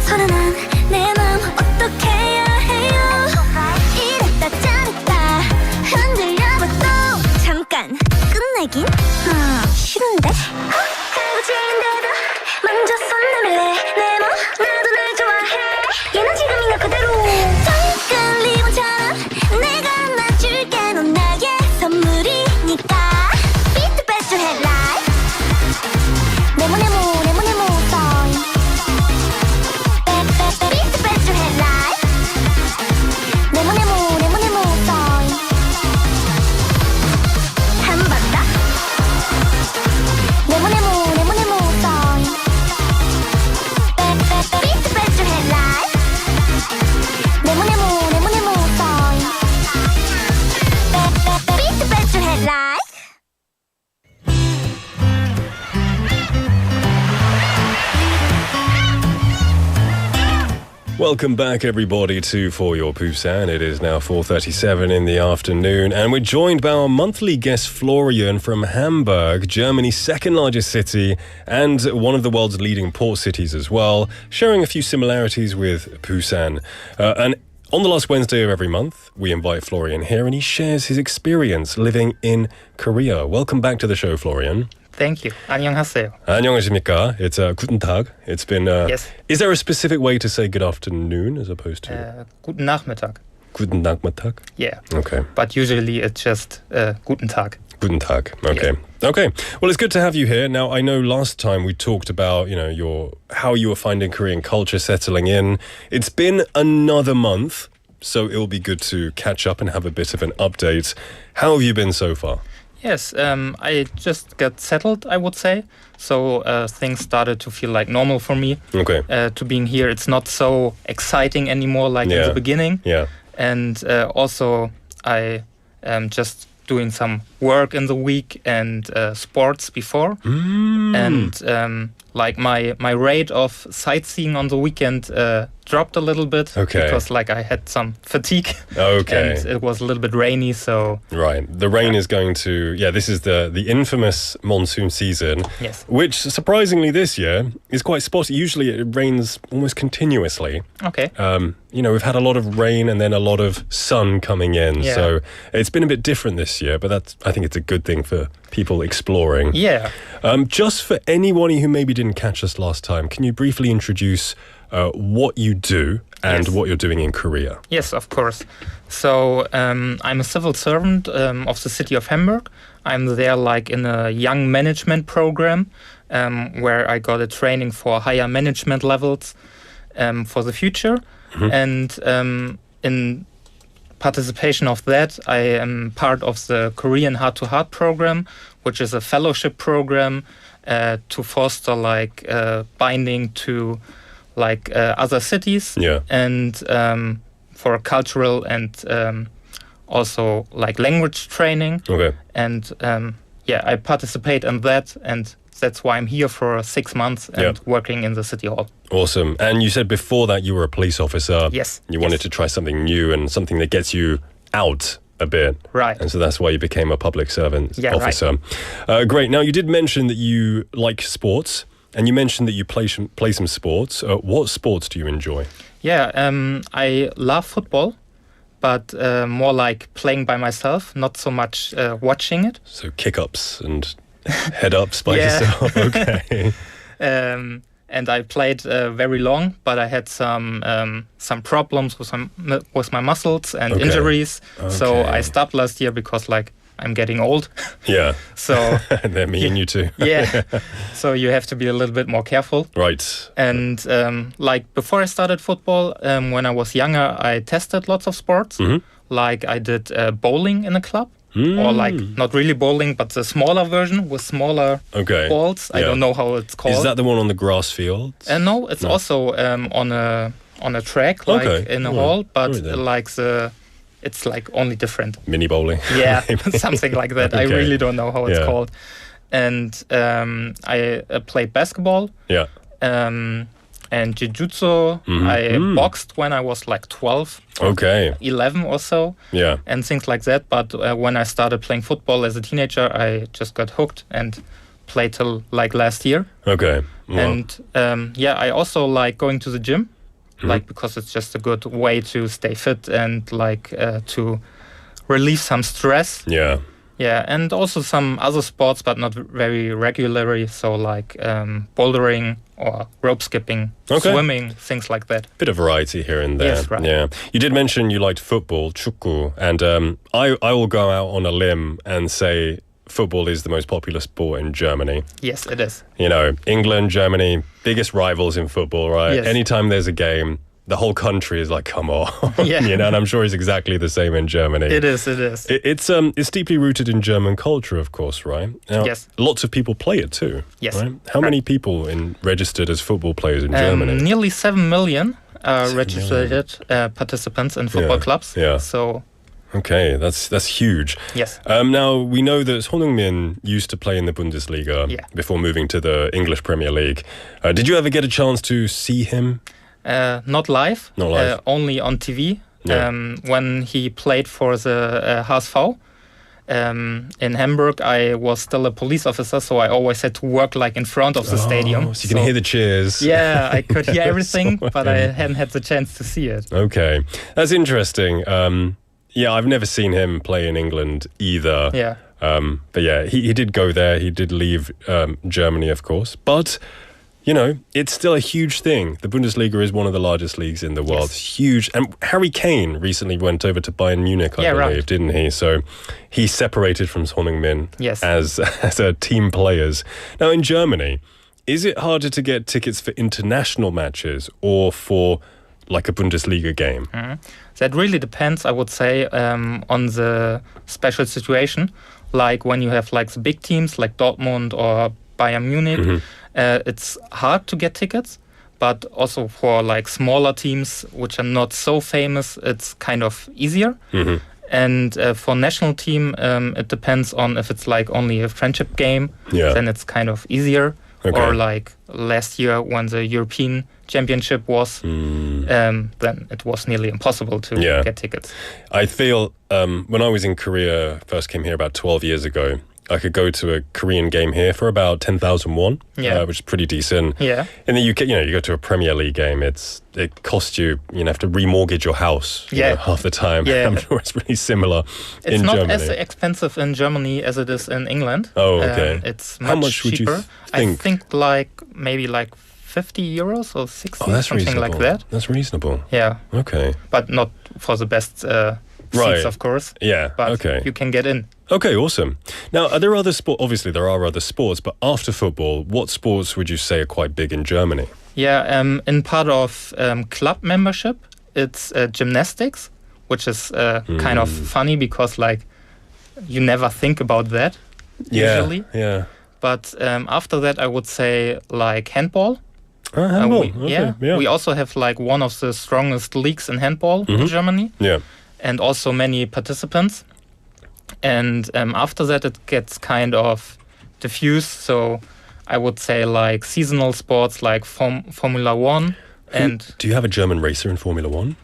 서른한 내 맘 어떻게 해야 해요. 이랬다 저랬다 흔들려봐도 잠깐 끝내긴 싫은데. 하고 지는데도 먼저 손 내밀래. 내 몸 나도 날 좋아해. 얘는 지금 이나 그대로 텅끈 리본처럼 내가 놔줄게. 넌 나의 선물이니까. 비트 배틀 headline. 네모 story. 비트 배틀 headline. 네모 story. 한 번 더. 네모 story. 비트 배틀 headline. 네모 story. 비트 배틀 headline. Welcome back, everybody, to For Your Busan. It is now 4:37 in the afternoon, and we're joined by our monthly guest Florian from Hamburg, Germany's second largest city and one of the world's leading port cities as well, sharing a few similarities with Busan. And on the last Wednesday of every month, we invite Florian here, and he shares his experience living in Korea. Welcome back to the show, Florian. Thank you. 안녕하세요. 안녕하십니까? It's guten Tag. It's been. Yes. Is there a specific way to say good afternoon as opposed to Guten Nachmittag. guten Nachmittag? Yeah. Okay. But usually it's just Guten Tag. Guten Tag. Okay. Okay. Well, it's good to have you here. Now, I know last time we talked about, how you were finding Korean culture settling in. It's been another month, so it will be good to catch up and have a bit of an update. How have you been so far? Yes, I just got settled, I would say. So things started to feel like normal for me. Okay. To being here, it's not so exciting anymore like in the beginning. Yeah. And also I am just doing some work in the week and sports before. And like my rate of sightseeing on the weekend dropped a little bit. Okay. Because like I had some fatigue. Okay. And it was a little bit rainy, so... Right. The rain is going to... Yeah, this is the infamous monsoon season. Yes. Which, surprisingly this year, is quite spotty. Usually it rains almost continuously. Okay. We've had a lot of rain and then a lot of sun coming in. Yeah. So it's been a bit different this year, but I think it's a good thing for people exploring. Yeah. Just for anyone who maybe didn't catch us last time, can you briefly introduce what you do and what you're doing in Korea? Yes, of course. So I'm a civil servant of the city of Hamburg. I'm there like in a young management program where I got a training for higher management levels for the future. And in participation of that, I am part of the Korean Heart to Heart program, which is a fellowship program to foster like binding to like other cities and for cultural and also like language training. Okay. And I participate in that, and that's why I'm here for 6 months and working in the city hall. Awesome. And you said before that you were a police officer. Yes. You wanted to try something new and something that gets you out a bit. Right. And so that's why you became a public servant officer. Right. Great. Now, you did mention that you like sports, and you mentioned that you play some sports. What sports do you enjoy? Yeah, I love football, but more like playing by myself, not so much watching it. So kick-ups and head-ups by yourself. Okay. and I played very long, but I had some problems with my muscles and injuries. So I stopped last year because like I'm getting old. Yeah. So they're me and you too. yeah. So you have to be a little bit more careful. Right. And like before I started football, when I was younger, I tested lots of sports. Like I did bowling in a club. Or like not really bowling, but the smaller version with smaller balls. I don't know how it's called. Is that the one on the grass field? No, it's also on a track, like in a hall, but like it's like only different. Mini bowling. Yeah, something like that. I really don't know how it's called. And I played basketball. Yeah. And jiu-jitsu. I boxed when I was like 12. 11 or so. Yeah. And things like that. But when I started playing football as a teenager, I just got hooked and played till like last year. Okay. Wow. And I also like going to the gym. Like because it's just a good way to stay fit and like to relieve some stress. Yeah. Yeah, and also some other sports, but not very regularly. So like bouldering or rope skipping, swimming, things like that. Bit of variety here and there. Yes, right. Yeah. You did mention you liked football, 축구, and I will go out on a limb and say football is the most popular sport in Germany. Yes, it is. You know, England, Germany, biggest rivals in football, right? Yes. Anytime there's a game, the whole country is like, come on. Yeah. You know, and I'm sure it's exactly the same in Germany. It is. It's deeply rooted in German culture, of course, right? Now, yes. Lots of people play it too. Yes. Right? How many people registered as football players in Germany? Nearly 7 million registered participants in football clubs. Yeah. So. Okay, that's huge. Yes. Now, we know that Son Heung-min used to play in the Bundesliga before moving to the English Premier League. Did you ever get a chance to see him? Not live. Not live. Only on TV. Yeah. When he played for the HSV in Hamburg, I was still a police officer, so I always had to work like in front of the stadium. So you can hear the cheers. Yeah, I could hear everything, but I hadn't had the chance to see it. Okay, that's interesting. Yeah, I've never seen him play in England either. Yeah. But yeah, he did go there. He did leave Germany, of course. But, you know, it's still a huge thing. The Bundesliga is one of the largest leagues in the world. Yes. Huge. And Harry Kane recently went over to Bayern Munich, I believe, didn't he? So he separated from Son Heung-min as team players. Now, in Germany, is it harder to get tickets for international matches or for like a Bundesliga game? That really depends, I would say, on the special situation. Like when you have like the big teams like Dortmund or Bayern Munich, it's hard to get tickets. But also for like smaller teams which are not so famous, it's kind of easier. And for national team, it depends on if it's like only a friendship game, then it's kind of easier. Or like last year when the European Championship was, then it was nearly impossible to get tickets. I feel when I was in Korea, first came here about 12 years ago, I could go to a Korean game here for about 10,000 won, which is pretty decent. Yeah. In the UK, you know, you go to a Premier League game, it costs you, have to remortgage your house half the time. Yeah. I'm sure it's really similar in Germany. It's not as expensive in Germany as it is in England. Oh, okay. It's much How much cheaper. Would you think? I think like maybe like 50 euros or 60, that's something reasonable. like that. That's reasonable. Yeah. Okay. But not for the best seats, of course. Yeah, but okay. You can get in. Okay, awesome. Now, are there other sports? Obviously, there are other sports, but after football, what sports would you say are quite big in Germany? Yeah, in part of club membership, it's gymnastics, which is kind of funny because, like, you never think about that usually. Yeah. But after that, I would say, like, handball. Handball. We also have, like, one of the strongest leagues in handball in Germany. Yeah. And also many participants. And after that, it gets kind of diffused. So I would say like seasonal sports like Formula One. Do you have a German racer in Formula One?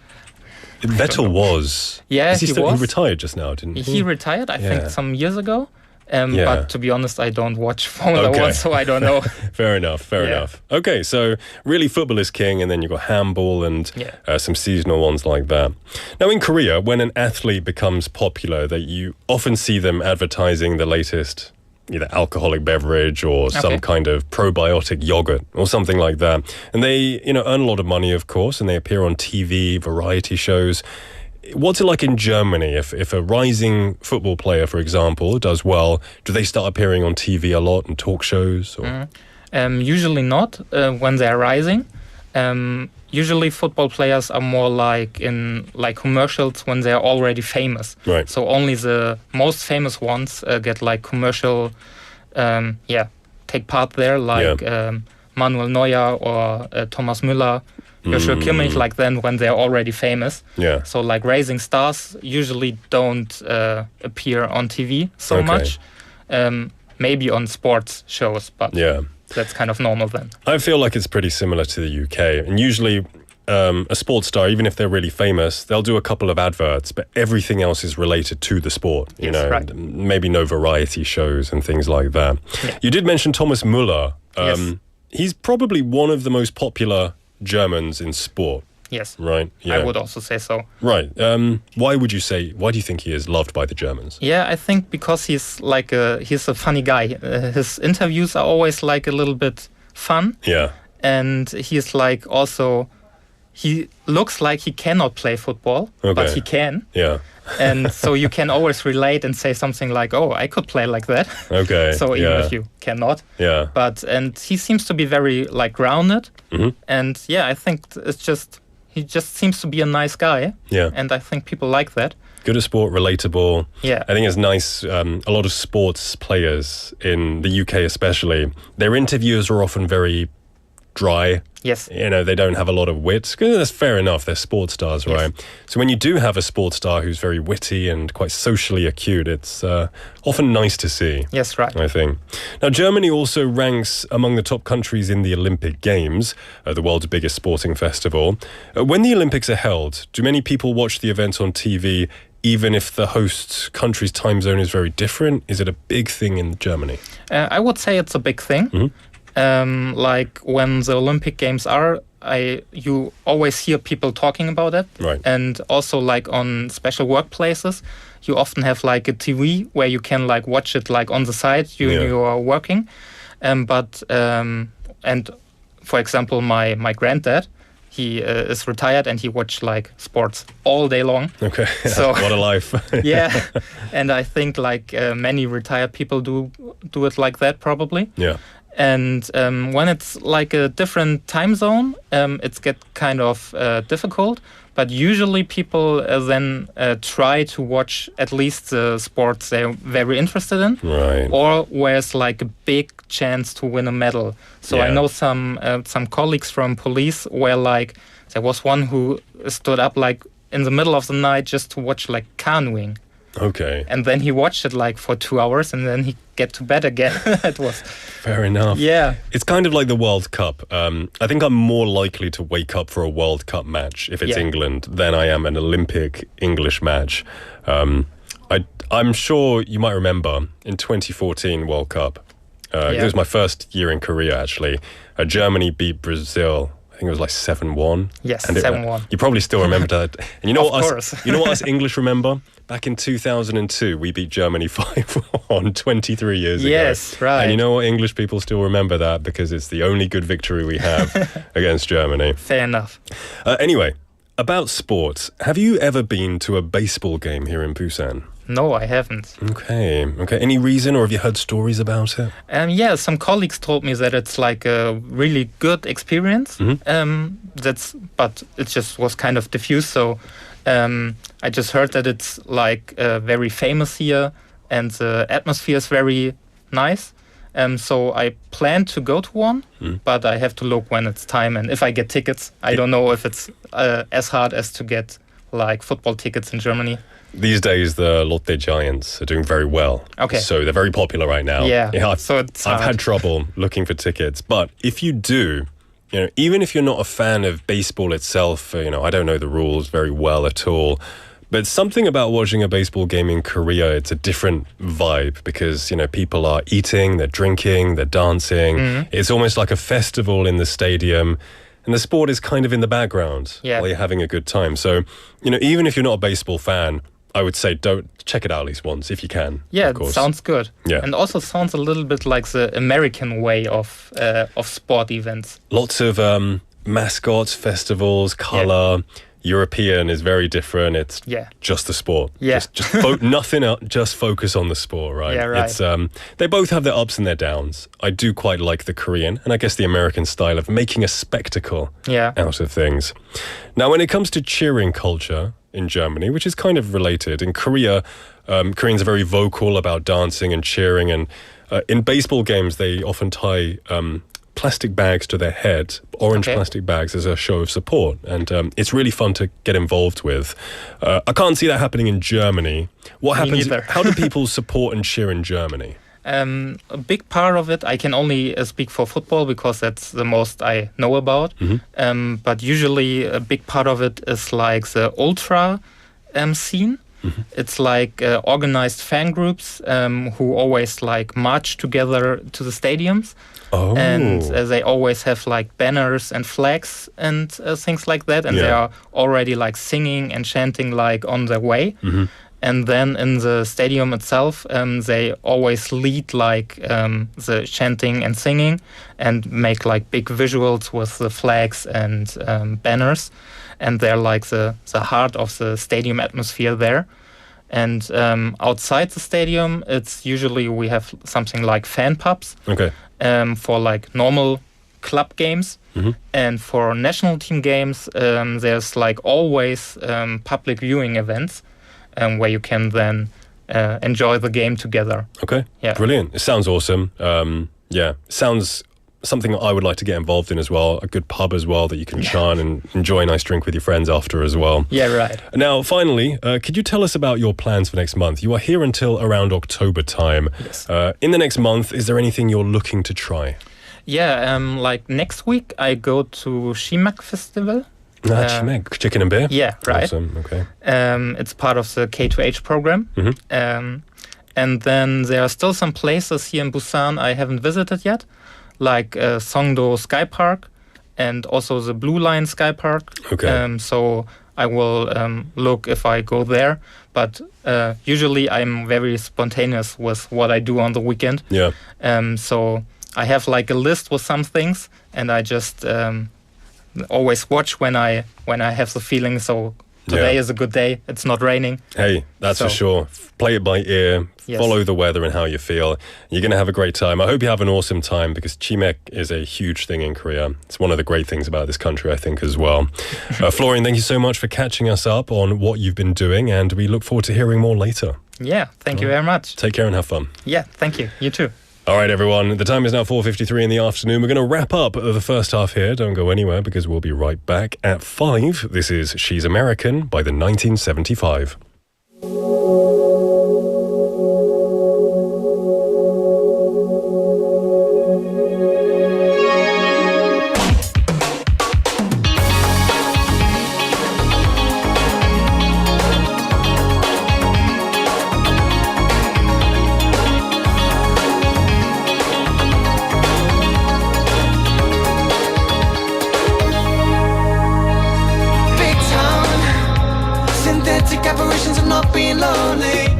Vettel was. Yeah, he was. He retired just now, didn't he? He retired, I think, some years ago. But to be honest, I don't watch Formula One, so I don't know. Fair enough. Okay, so really football is king, and then you've got handball and some seasonal ones like that. Now in Korea, when an athlete becomes popular, that you often see them advertising the latest either alcoholic beverage or some Okay. kind of probiotic yogurt or something like that. And they, earn a lot of money, of course, and they appear on TV, variety shows. What's it like in Germany? If a rising football player, for example, does well, do they start appearing on TV a lot and talk shows? Or? Usually not when they're rising. Usually football players are more like in like commercials when they're already famous. Right. So only the most famous ones get like commercial, take part there, like Manuel Neuer or Thomas Müller, Joshua Kimmich, like then when they're already famous. Yeah. So like rising stars usually don't appear on TV so Okay. much. Maybe on sports shows, but Yeah. that's kind of normal then. I feel like it's pretty similar to the UK. And usually a sports star, even if they're really famous, they'll do a couple of adverts, but everything else is related to the sport, Yes, right. Maybe no variety shows and things like that. Yeah. You did mention Thomas Müller. Yes. He's probably one of the most popular Germans in sport, Yes, right? I would also say so. Right. Why do you think he is loved by the Germans? Yeah, I think because he's a funny guy. His interviews are always like a little bit fun, Yeah. and he's like also, he looks like he cannot play football, but Okay. he can. Yeah. And so you can always relate and say something like, "Oh, I could play like that." Okay. So even yeah. if you cannot, Yeah. and he seems to be very like grounded, Mhm. and yeah, I think he just seems to be a nice guy, Yeah. and I think people like that. Good at sport, relatable. Yeah. I think it's nice. A lot of sports players in the UK, especially, their interviews are often very dry. Yes. They don't have a lot of wit. That's fair enough. They're sports stars, Yes. right? So when you do have a sports star who's very witty and quite socially acute, it's often nice to see. Yes, right. I think. Now, Germany also ranks among the top countries in the Olympic Games, the world's biggest sporting festival. When the Olympics are held, do many people watch the event on TV even if the host country's time zone is very different? Is it a big thing in Germany? I would say it's a big thing. Like when the Olympic Games are, you always hear people talking about it. Right. And also like on special workplaces, you often have like a TV where you can like watch it like on the side Yeah. you are working. And for example, my granddad, he is retired and he watched like sports all day long. Okay. So- What a life. Yeah, and I think like many retired people do it like that probably. Yeah. And when it's like a different time zone, it's get kind of difficult. But usually people then try to watch at least the sports they're very interested in, Right. or where it's like a big chance to win a medal. So I Yeah. know some colleagues from police where like there was one who stood up like in the middle of the night just to watch like canoeing. Okay. And then he watched it like for 2 hours and then he get to bed again. It was, Fair enough. yeah. It's kind of like the World Cup. I think I'm more likely to wake up for a World Cup match if it's Yeah. England than I am an Olympic English match. I'm sure you might remember in 2014 World Cup. It was my first year in Korea, actually. Germany beat Brazil. I think it was like 7-1. Yes, And 7-1. You probably still remember that. And you know Of what course. us? You know what us English remember? Back in 2002, we beat Germany 5-1, 23 years ago. Yes, right. And you know what? English people still remember that because it's the only good victory we have against Germany. Fair enough. Anyway, about sports, have you ever been to a baseball game here in Busan? No, I haven't. Okay. Any reason, or have you heard stories about it? Yeah, some colleagues told me that it's like a really good experience. Mm-hmm. But it just was kind of diffuse. So I just heard that it's like very famous here, and the atmosphere is very nice. So I plan to go to one, but I have to look when it's time and if I get tickets. I don't know if it's as hard as to get like football tickets in Germany. These days, the Lotte Giants are doing very well. Okay. So they're very popular right now. Yeah, I've, so it's I've hard. had trouble looking for tickets. But if you do, even if you're not a fan of baseball itself, I don't know the rules very well at all. But something about watching a baseball game in Korea, it's a different vibe because, people are eating, they're drinking, they're dancing. Mm-hmm. It's almost like a festival in the stadium. And the sport is kind of in the background while you're having a good time. So, even if you're not a baseball fan, I would say don't check it out at least once if you can. Yeah, of it course. sounds good. Yeah. And also sounds a little bit like the American way of sport events. Lots of mascots, festivals, color. European is very different. It's just the sport. Yeah. Just nothing else. Just focus on the sport, right? Yeah, right. It's they both have their ups and their downs. I do quite like the Korean and I guess the American style of making a spectacle out of things. Now, when it comes to cheering culture in Germany, which is kind of related, in Korea, Koreans are very vocal about dancing and cheering, and in baseball games they often tie plastic bags to their head, orange plastic bags, as a show of support, and it's really fun to get involved with. I can't see that happening in Germany. What happens? How do people support and cheer in Germany? A big part of it, I can only speak for football because that's the most I know about. But usually a big part of it is like the ultra scene. It's like organized fan groups who always like march together to the stadiums. And they always have like banners and flags and things like that. And they are already like singing and chanting like on their way. And then in the stadium itself, they always lead like the chanting and singing and make like big visuals with the flags and banners. And they're like the heart of the stadium atmosphere there. And outside the stadium, it's usually we have something like fan pubs for like normal club games. And for national team games, there's like always public viewing events where you can then enjoy the game together. Okay, brilliant. It sounds awesome. Sounds something I would like to get involved in as well. A good pub as well that you can shine and enjoy a nice drink with your friends after as well. Yeah, right. Now, finally, could you tell us about your plans for next month? You are here until around October time. Yes. In the next month, is there anything you're looking to try? Yeah, like next week I go to Shimak Festival. Chimek, chicken and beer? Yeah, right. Awesome, okay. It's part of the K2H program. And then there are still some places here in Busan I haven't visited yet, like Songdo Sky Park and also the Blue Line Sky Park. Okay. So I will look if I go there. But usually I'm very spontaneous with what I do on the weekend. Yeah. So I have like a list with some things, and I just always watch when I have the feeling. So today is a good day. It's not raining. Hey, that's for sure. Play it by ear. Yes. Follow the weather and how you feel. You're going to have a great time. I hope you have an awesome time because chimek is a huge thing in Korea. It's one of the great things about this country, I think, as well. Florian, thank you so much for catching us up on what you've been doing, and we look forward to hearing more later. Yeah, thank you very much. Take care and have fun. Yeah, thank you. You too. All right, everyone. The time is now 4:53 in the afternoon. We're going to wrap up the first half here. Don't go anywhere because we'll be right back at 5. This is She's American by the 1975. Big town, synthetic apparitions of not being lonely.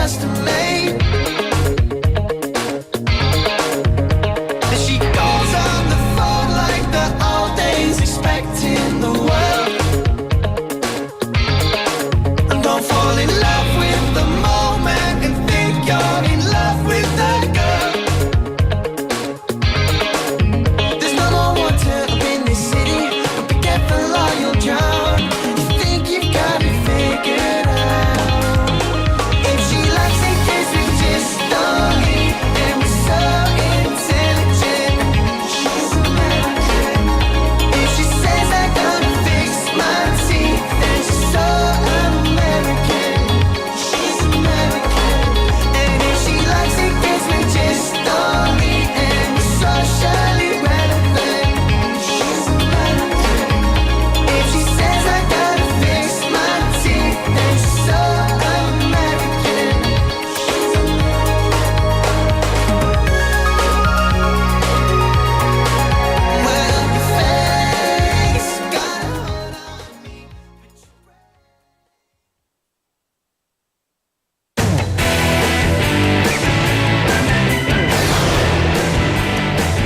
estimate. And she goes on the phone like the old days, expecting the world. And don't fall in love with the moment and think you're in love with the girl. There's no more water up in this city, but be careful or you'll drown. You think you've got it figured out. If she likes it 'cause we just don't eat, and we're so intelligent, she's American. If she says I gotta fix my teeth, then she's so American, she's American. And if she likes it 'cause we just don't eat, and we're socially relevant, she's American. If she says I gotta fix my teeth, then she's so American, she's American. Well, your face got a hold on me.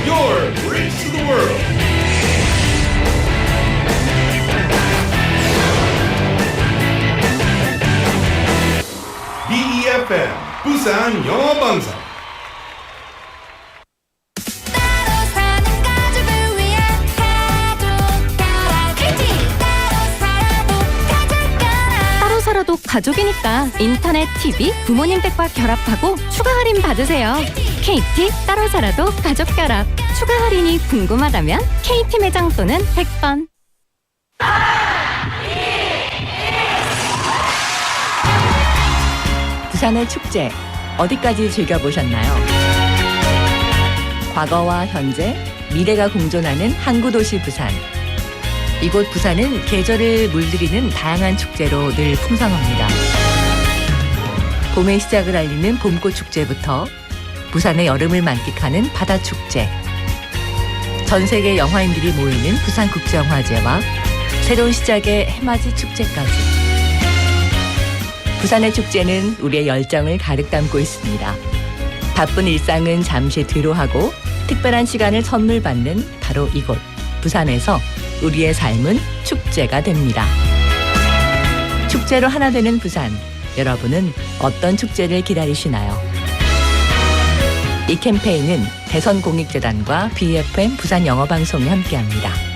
Your bridge to the world. BEFM 부산 영어방송. 따로 사는 가족을 위해 가족가라 KT 따로 살아도 가족이니까 인터넷, TV, 부모님 댁과 결합하고 추가 할인 받으세요. KT 따로 살아도 가족 결합. 추가 할인이 궁금하다면 KT 매장 또는 100번. 부산의 축제 어디까지 즐겨보셨나요? 과거와 현재, 미래가 공존하는 항구도시 부산. 이곳 부산은 계절을 물들이는 다양한 축제로 늘 풍성합니다. 봄의 시작을 알리는 봄꽃 축제부터 부산의 여름을 만끽하는 바다축제, 전 세계 영화인들이 모이는 부산국제영화제와 새로운 시작의 해맞이 축제까지. 부산의 축제는 우리의 열정을 가득 담고 있습니다. 바쁜 일상은 잠시 뒤로하고 특별한 시간을 선물 받는 바로 이곳 부산에서 우리의 삶은 축제가 됩니다. 축제로 하나 되는 부산, 여러분은 어떤 축제를 기다리시나요? 이 캠페인은 대선공익재단과 BFM 부산영어방송이 함께합니다.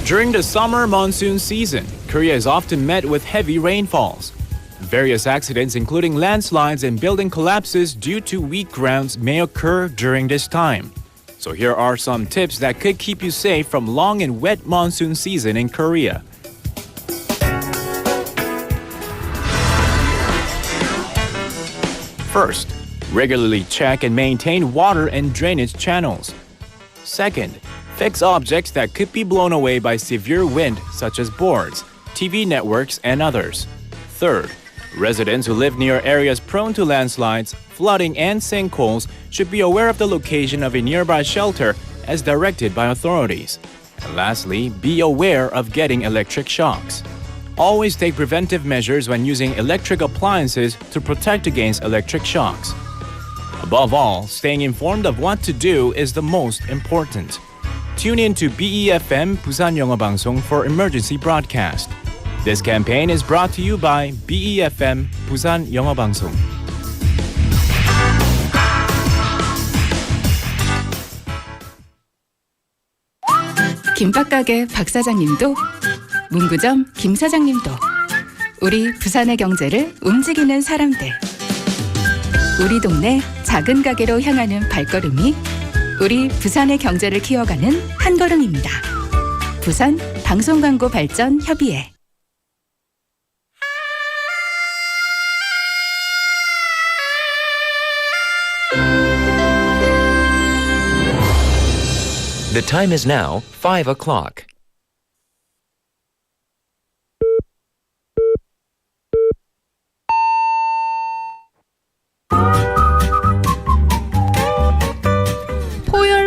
During the summer monsoon season, Korea is often met with heavy rainfalls. Various accidents including landslides and building collapses due to weak grounds may occur during this time. So here are some tips that could keep you safe from long and wet monsoon season in Korea. First, regularly check and maintain water and drainage channels. Second, fix objects that could be blown away by severe wind, such as boards, TV networks, and others. Third, residents who live near areas prone to landslides, flooding, and sinkholes should be aware of the location of a nearby shelter as directed by authorities. And lastly, be aware of getting electric shocks. Always take preventive measures when using electric appliances to protect against electric shocks. Above all, staying informed of what to do is the most important. Tune in to BEFM 부산영어방송 for emergency broadcast. This campaign is brought to you by BEFM 부산영어방송. 김밥가게 박 사장님도, 문구점 김 사장님도, 우리 부산의 경제를 움직이는 사람들. 우리 동네 작은 가게로 향하는 발걸음이 우리 부산의 경제를 키워가는 한 걸음입니다. 부산 방송광고 발전 협의회. The time is now 5 o'clock.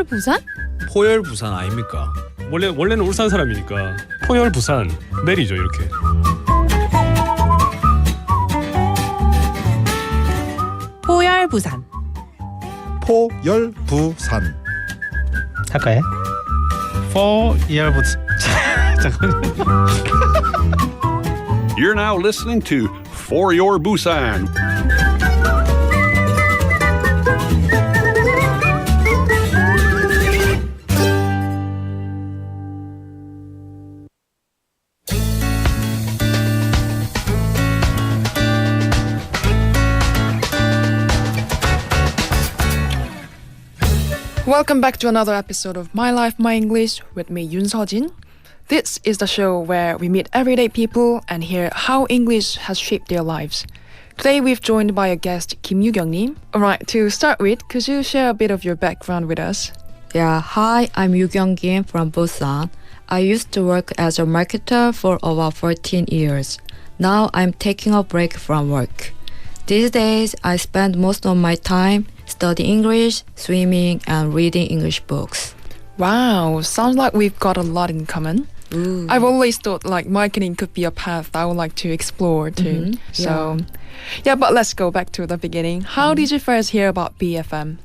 부산? 포열 부산 아닙니까? 원래는 울산 사람이니까 포열 부산 내리죠 이렇게. 포열 부산. 포열 부산. 할까요? 포열 부산. 잠깐만요. You're now listening to For Your Busan. Welcome back to another episode of My Life, My English with me, Yoon Seo-jin. This is the show where we meet everyday people and hear how English has shaped their lives. Today we've joined by a guest, Kim Yu-kyung-nim. Alright, to start with, could you share a bit of your background with us? Yeah, hi, I'm Yu-kyung-kim from Busan. I used to work as a marketer for about 14 years. Now I'm taking a break from work. These days, I spend most of my time studying English, swimming, and reading English books. Wow, sounds like we've got a lot in common. Ooh. I've always thought like marketing could be a path I would like to explore too. Mhm, So, yeah, but let's go back to the beginning. How did you first hear about BFM?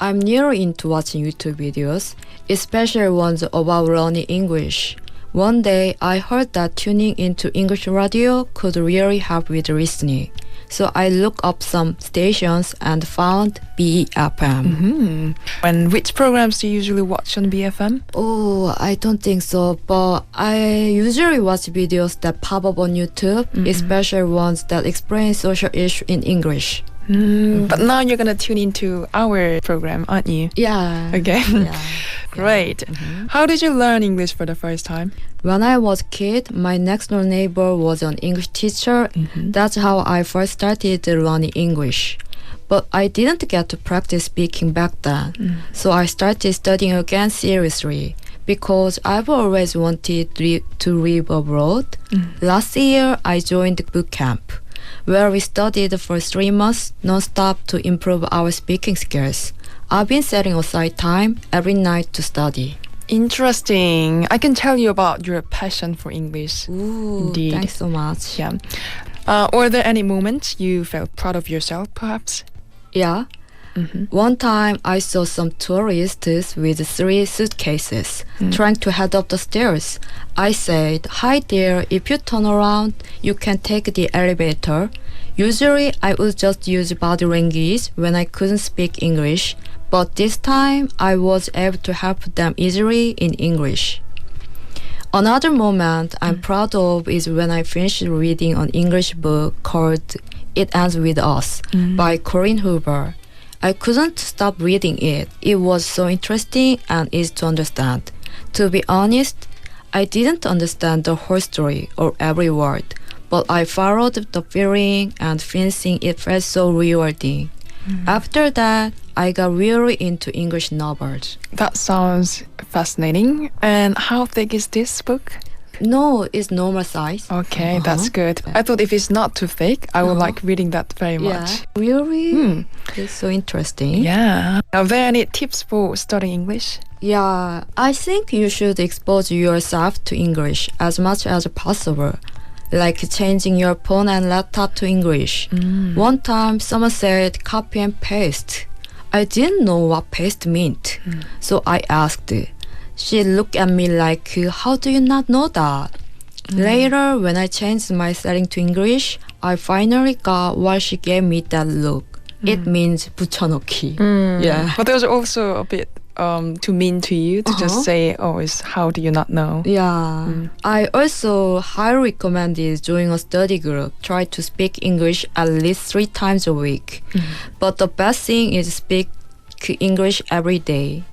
I'm nearly into watching YouTube videos, especially ones about learning English. One day, I heard that tuning into English radio could really help with listening. So I looked up some stations and found BFM. Mm-hmm. And which programs do you usually watch on BFM? Oh, I don't think so, but I usually watch videos that pop up on YouTube, especially ones that explain social issues in English. But now you're gonna tune into our program, aren't you? Yeah. Okay. Yeah. Great. How did you learn English for the first time? When I was a kid, my next door neighbor was an English teacher. That's how I first started learning English. But I didn't get to practice speaking back then. So I started studying again seriously because I've always wanted to live abroad. Last year, I joined boot camp, where we studied for 3 months non-stop to improve our speaking skills. I've been setting aside time every night to study. Interesting. I can tell you about your passion for English. Ooh, Indeed. thanks so much. Yeah. Were there any moments you felt proud of yourself, perhaps? Yeah. One time I saw some tourists with 3 suitcases trying to head up the stairs. I said, "Hi there, if you turn around, you can take the elevator." Usually I would just use body language when I couldn't speak English, but this time I was able to help them easily in English. Another moment I'm proud of is when I finished reading an English book called It Ends With Us by Colleen Hoover. I couldn't stop reading it. It was so interesting and easy to understand. To be honest, I didn't understand the whole story or every word, but I followed the feeling and finishing it felt so rewarding. After that, I got really into English novels. That sounds fascinating. And how thick is this book? No, it's normal size. Okay, that's good. I thought if it's not too thick, I would like reading that very much. Really? It's so interesting. Yeah. Are there any tips for studying English? Yeah, I think you should expose yourself to English as much as possible, like changing your phone and laptop to English. One time, someone said copy and paste. I didn't know what paste meant, so I asked. She looked at me like, "How do you not know that?" Later, when I changed my setting to English, I finally got why she gave me that look. It means 붙여넣기. Yeah. But there's also a bit too mean to you to just say, "Oh, it's how do you not know?" Yeah. I also highly recommended joining a study group. Try to speak English at least 3 times a week. But the best thing is speak English every day.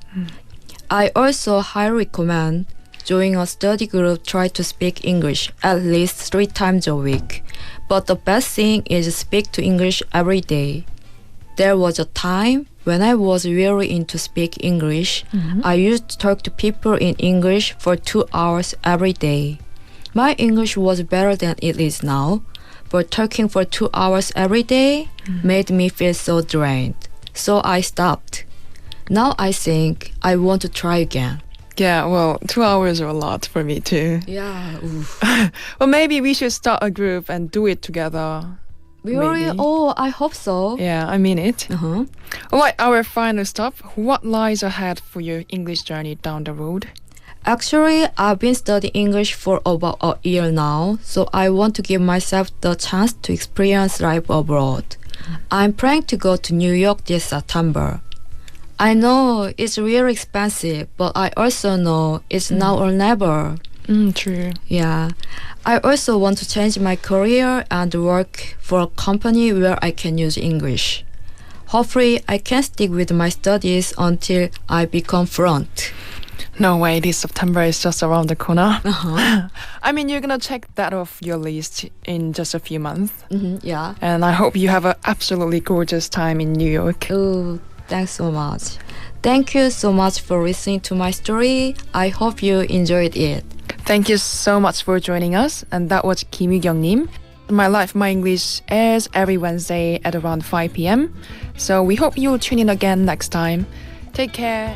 I also highly recommend joining a study group. Try to speak English at least 3 times a week. But the best thing is speak to English every day. There was a time when I was really into speak English. I used to talk to people in English for 2 hours every day. My English was better than it is now, but talking for 2 hours every day made me feel so drained. So I stopped. Now I think I want to try again. Yeah, well, 2 hours are a lot for me too. Yeah. Well, maybe we should start a group and do it together. Really? Maybe. Oh, I hope so. Yeah, I mean it. Uh-huh. Alright, our final stop. What lies ahead for your English journey down the road? Actually, I've been studying English for about a year now, so I want to give myself the chance to experience life abroad. I'm planning to go to New York this September. I know it's really expensive, but I also know it's now or never. True. Yeah. I also want to change my career and work for a company where I can use English. Hopefully, I can stick with my studies until I become fluent. No way, this September is just around the corner. Uh-huh. I mean, you're gonna check that off your list in just a few months. Yeah. And I hope you have an absolutely gorgeous time in New York. Oh, thanks so much. Thank you so much for listening to my story. I hope you enjoyed it. Thank you so much for joining us. And that was Kim Yu-kyung-님. My Life, My English airs every Wednesday at around 5 p.m. So we hope you'll tune in again next time. Take care.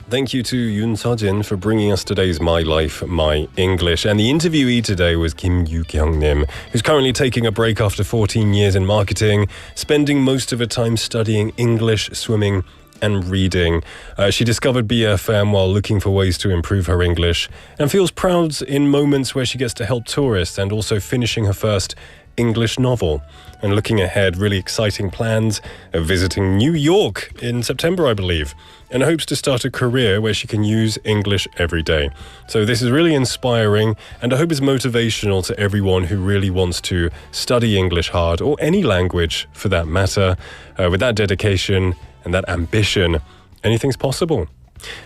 Thank you to Yoon Seo-jin for bringing us today's My Life, My English. And the interviewee today was Kim Yu-kyung-nim, who's currently taking a break after 14 years in marketing, spending most of her time studying English, swimming, and reading. She discovered BFM while looking for ways to improve her English and feels proud in moments where she gets to help tourists and also finishing her first English novel. And looking ahead, really exciting plans of visiting New York in September, I believe, and hopes to start a career where she can use English every day. So this is really inspiring, and I hope it's motivational to everyone who really wants to study English hard, or any language for that matter. With that dedication and that ambition, anything's possible.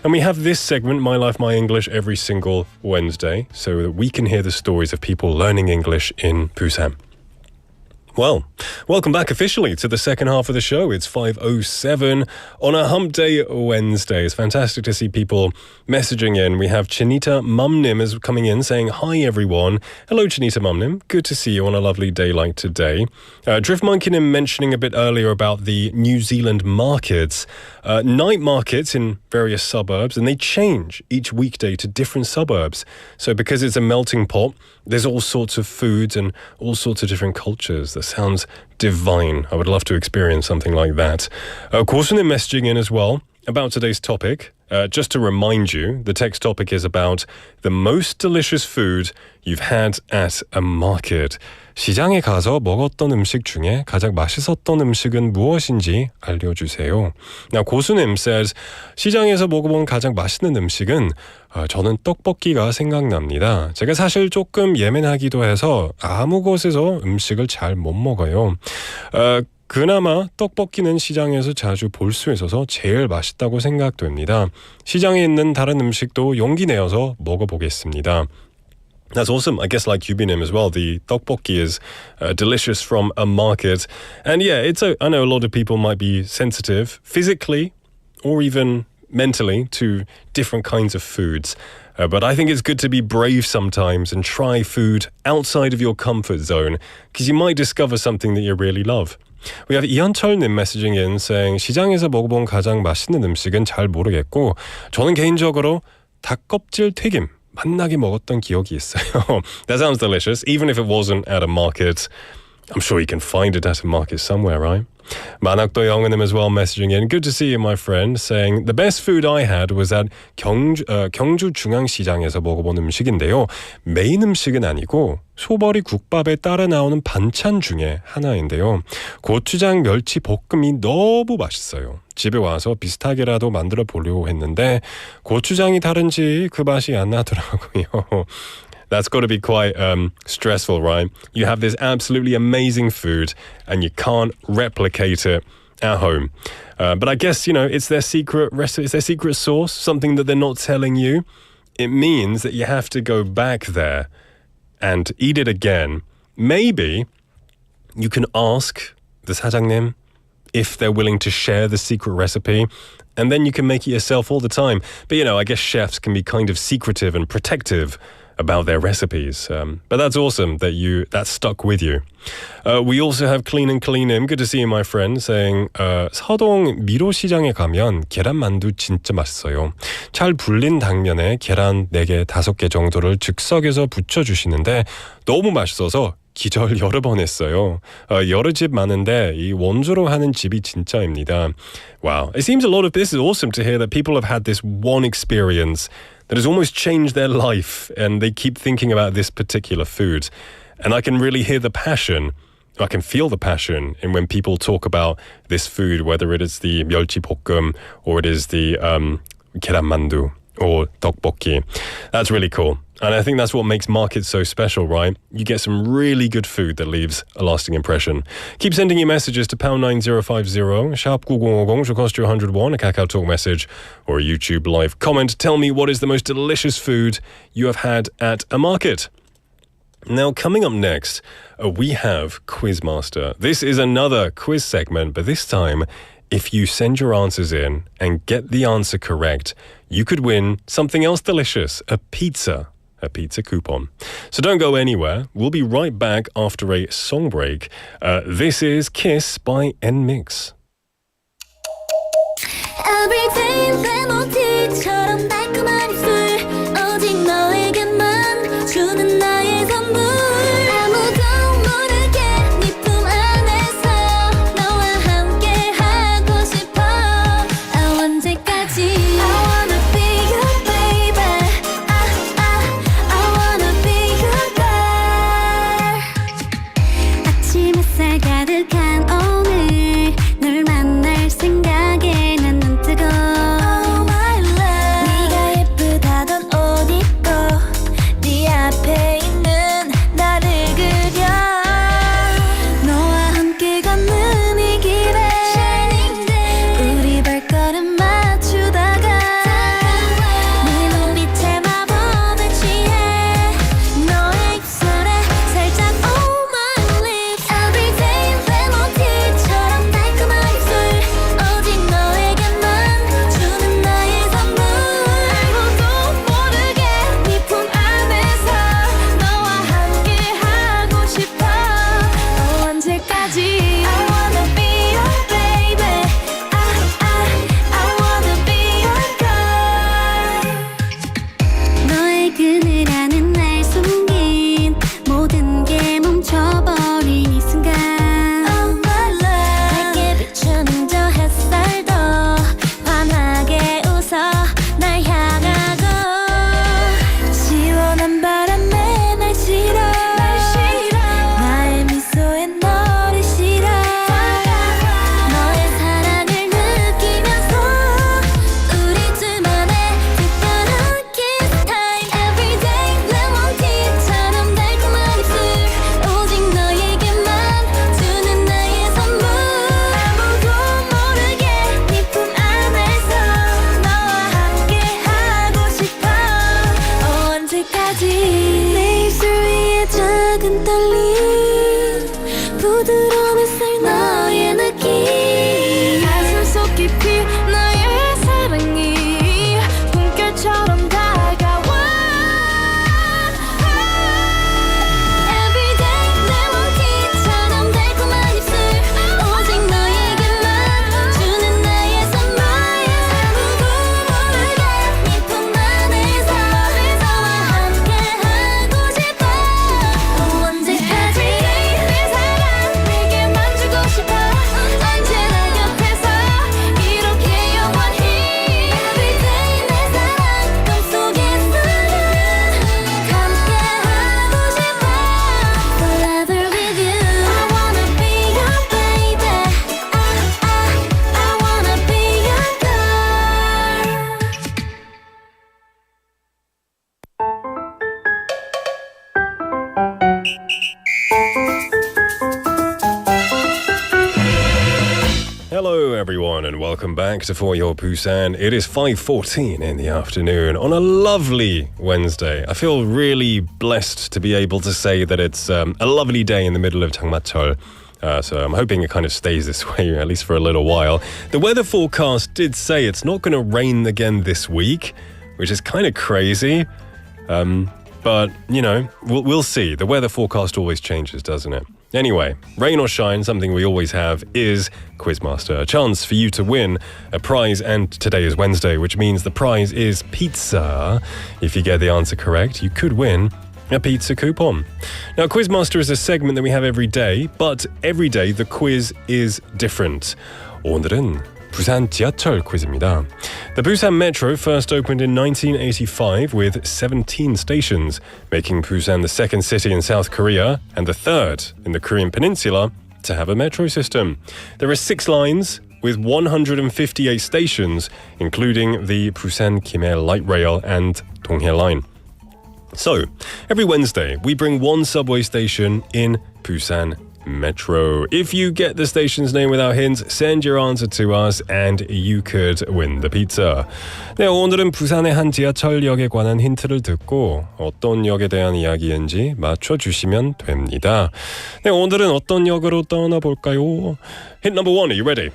And we have this segment, My Life, My English, every single Wednesday, so that we can hear the stories of people learning English in Busan. Well, welcome back officially to the second half of the show. It's 5:07 on a hump day Wednesday. It's fantastic to see people messaging in. We have Chinita Mumnim is coming in saying, hi everyone. Hello Chinita Mumnim. Good to see you on a lovely day like today. Drift Monkeynim mentioning a bit earlier about the New Zealand markets. Night markets in various suburbs, and they change each weekday to different suburbs. So because it's a melting pot, there's all sorts of foods and all sorts of different cultures. That sounds divine. I would love to experience something like that. Korsunim messaging in as well about today's topic. Just to remind you, the text topic is about the most delicious food you've had at a market. 시장에 가서 먹었던 음식 중에 가장 맛있었던 음식은 무엇인지 알려주세요. Now, 고수님 says, 시장에서 먹어본 가장 맛있는 음식은 저는 떡볶이가 생각납니다. 제가 사실 조금 예민하기도 해서 아무 곳에서 음식을 잘 못 먹어요. 그나마 떡볶이는 시장에서 자주 볼 수 있어서 제일 맛있다고 생각됩니다. 시장에 있는 다른 음식도 용기 내어서 먹어보겠습니다. That's awesome. I guess like Yubinim as well, the tteokbokki is delicious from a market. And yeah, I know a lot of people might be sensitive physically or even mentally to different kinds of foods. But I think it's good to be brave sometimes and try food outside of your comfort zone, because you might discover something that you really love. We have 이현철님 messaging in saying, 시장에서 먹어본 가장 맛있는 음식은 잘 모르겠고 저는 개인적으로 닭껍질 튀김 맛나게 먹었던 기억이 있어요. That sounds delicious. Even if it wasn't at a market, I'm sure you can find it at a market somewhere, right? 만학도 영은님 as well messaging in. Good to see you, my friend. Saying, the best food I had was at 경주 중앙시장에서 먹어본 음식인데요. 메인 음식은 아니고 소버리 국밥에 따라 나오는 반찬 중에 하나인데요. 고추장 멸치 볶음이 너무 맛있어요. 집에 와서 비슷하게라도 만들어 보려고 했는데 고추장이 다른지 그 맛이 안 나더라고요. That's got to be quite stressful, right? You have this absolutely amazing food and you can't replicate it at home. But I guess, it's their secret recipe, it's their secret sauce, something that they're not telling you. It means that you have to go back there and eat it again. Maybe you can ask the 사장님 if they're willing to share the secret recipe, and then you can make it yourself all the time. But, I guess chefs can be kind of secretive and protective about their recipes. But that's awesome that stuck with you. We also have Clean and Cleanim. Good to see you, my friend. Saying 서동 미로시장에 가면 계란만두 진짜 맛있어요. 잘 불린 당면에 계란 4개, 5개 정도를 즉석에서 부쳐주시는데 너무 맛있어서 기절 여러 번 했어요. 여러 집 많은데 이 원조로 하는 집이 진짜입니다. Wow. It seems a lot of this is awesome to hear that people have had this one experience that has almost changed their life and they keep thinking about this particular food. And I can really hear the passion. I can feel the passion in when people talk about this food, whether it is the 멸치볶음 or it is the 계란만두 or 떡볶이. That's really cool. And I think that's what makes markets so special, right? You get some really good food that leaves a lasting impression. Keep sending your messages to pound 9050, sharp 9050, which will cost you 101, a Kakao Talk message or a YouTube live comment. Tell me what is the most delicious food you have had at a market. Now, coming up next, we have Quiz Master. This is another quiz segment, but this time, if you send your answers in and get the answer correct, you could win something else delicious, a pizza coupon. So don't go anywhere. We'll be right back after a song break. This is Kiss by NMIX. Every day 레몬티처럼 달콤한 입술 오직 너에게만 주는 나의 선물 아무도 모르게 네 품 안에서 너와 함께 하고 싶어 언제까지 I wanna be your baby I wanna be your girl 아침 햇살 가득한 오늘 널 만날 생각에 난 눈 뜨고 Oh my love 네가 예쁘다던 옷 입고 네 앞에 있는 나를 그려 너와 함께 걷는 이 길에 Shining day 우리 발걸음 맞추다가 네 눈빛에 마법에 취해 너의 입술에 살짝 Oh my lips Every day 레몬티처럼 달콤한 입술 오직 너에게만 주는 나의 선물 아무도 모르게 네 품 안에서 너와 함께 하고 싶어 언제까지 I wanna be your baby I wanna be your girl 너의 그늘 안에 날 숨긴 모든 게 멈춰버린 이 순간 Oh my love 밝게 비추는 저 햇살도 환하게 웃어 날 향하고 시원한 바람에 날 실어 나의 미소에 너를 실어 너의 사랑을 느끼면서 우리 둘만의 특별한 kiss time Every day 레몬티처럼 달콤한 입술 오직 너에게만 주는 나의 선물 아무도 모르게 네 품 안에서 너와 함께 하고 싶어 언제까지 내 입술 위에 작은 떨림 부드러운 햇살 너의 느낌 가슴 속 깊이 너의 사랑이 꿈결처럼 다가와 Every day 레몬티처럼 달콤한 입술 오직 너에게만 주는 나의 선물 아무도 모르게 네 품 안에서 너와 함께 하고 싶어 언제까지 내 사랑 내게만 주고 싶어 언제나 곁에서 이렇게 영원히 Every day 내 사랑 꿈속에서는 함께 하고 싶어 Forever with you I wanna be your baby I wanna be your girl Hello everyone and welcome back to For Your Busan. It is 5:14 in the afternoon on a lovely Wednesday. I feel really blessed to be able to say that it's a lovely day in the middle of 장마철. So I'm hoping it kind of stays this way, at least for a little while. The weather forecast did say it's not going to rain again this week, which is kind of crazy. But but, you know, we'll see. The weather forecast always changes, doesn't it? Anyway, rain or shine, something we always have is Quiz Master, a chance for you to win a prize, and today is Wednesday, which means the prize is pizza. If you get the answer correct, you could win a pizza coupon. Now, Quiz Master is a segment that we have every day, but every day the quiz is different. 오늘은 Busan 지하철 quiz입니다. The Busan Metro first opened in 1985 with 17 stations, making Busan the second city in South Korea and the third in the Korean peninsula to have a metro system. There are 6 lines with 158 stations, including the Busan Kimhae Light Rail and Donghae Line. So, every Wednesday, we bring one subway station in Busan Metro. If you get the station's name without hints, send your answer to us and you could win the pizza. 네, 오늘은 부산의 한 지하철역에 관한 힌트를 듣고 어떤 역에 대한 이야기인지 맞춰주시면 됩니다. 네, 오늘은 어떤 역으로 떠나볼까요? Hint number 1, are you ready?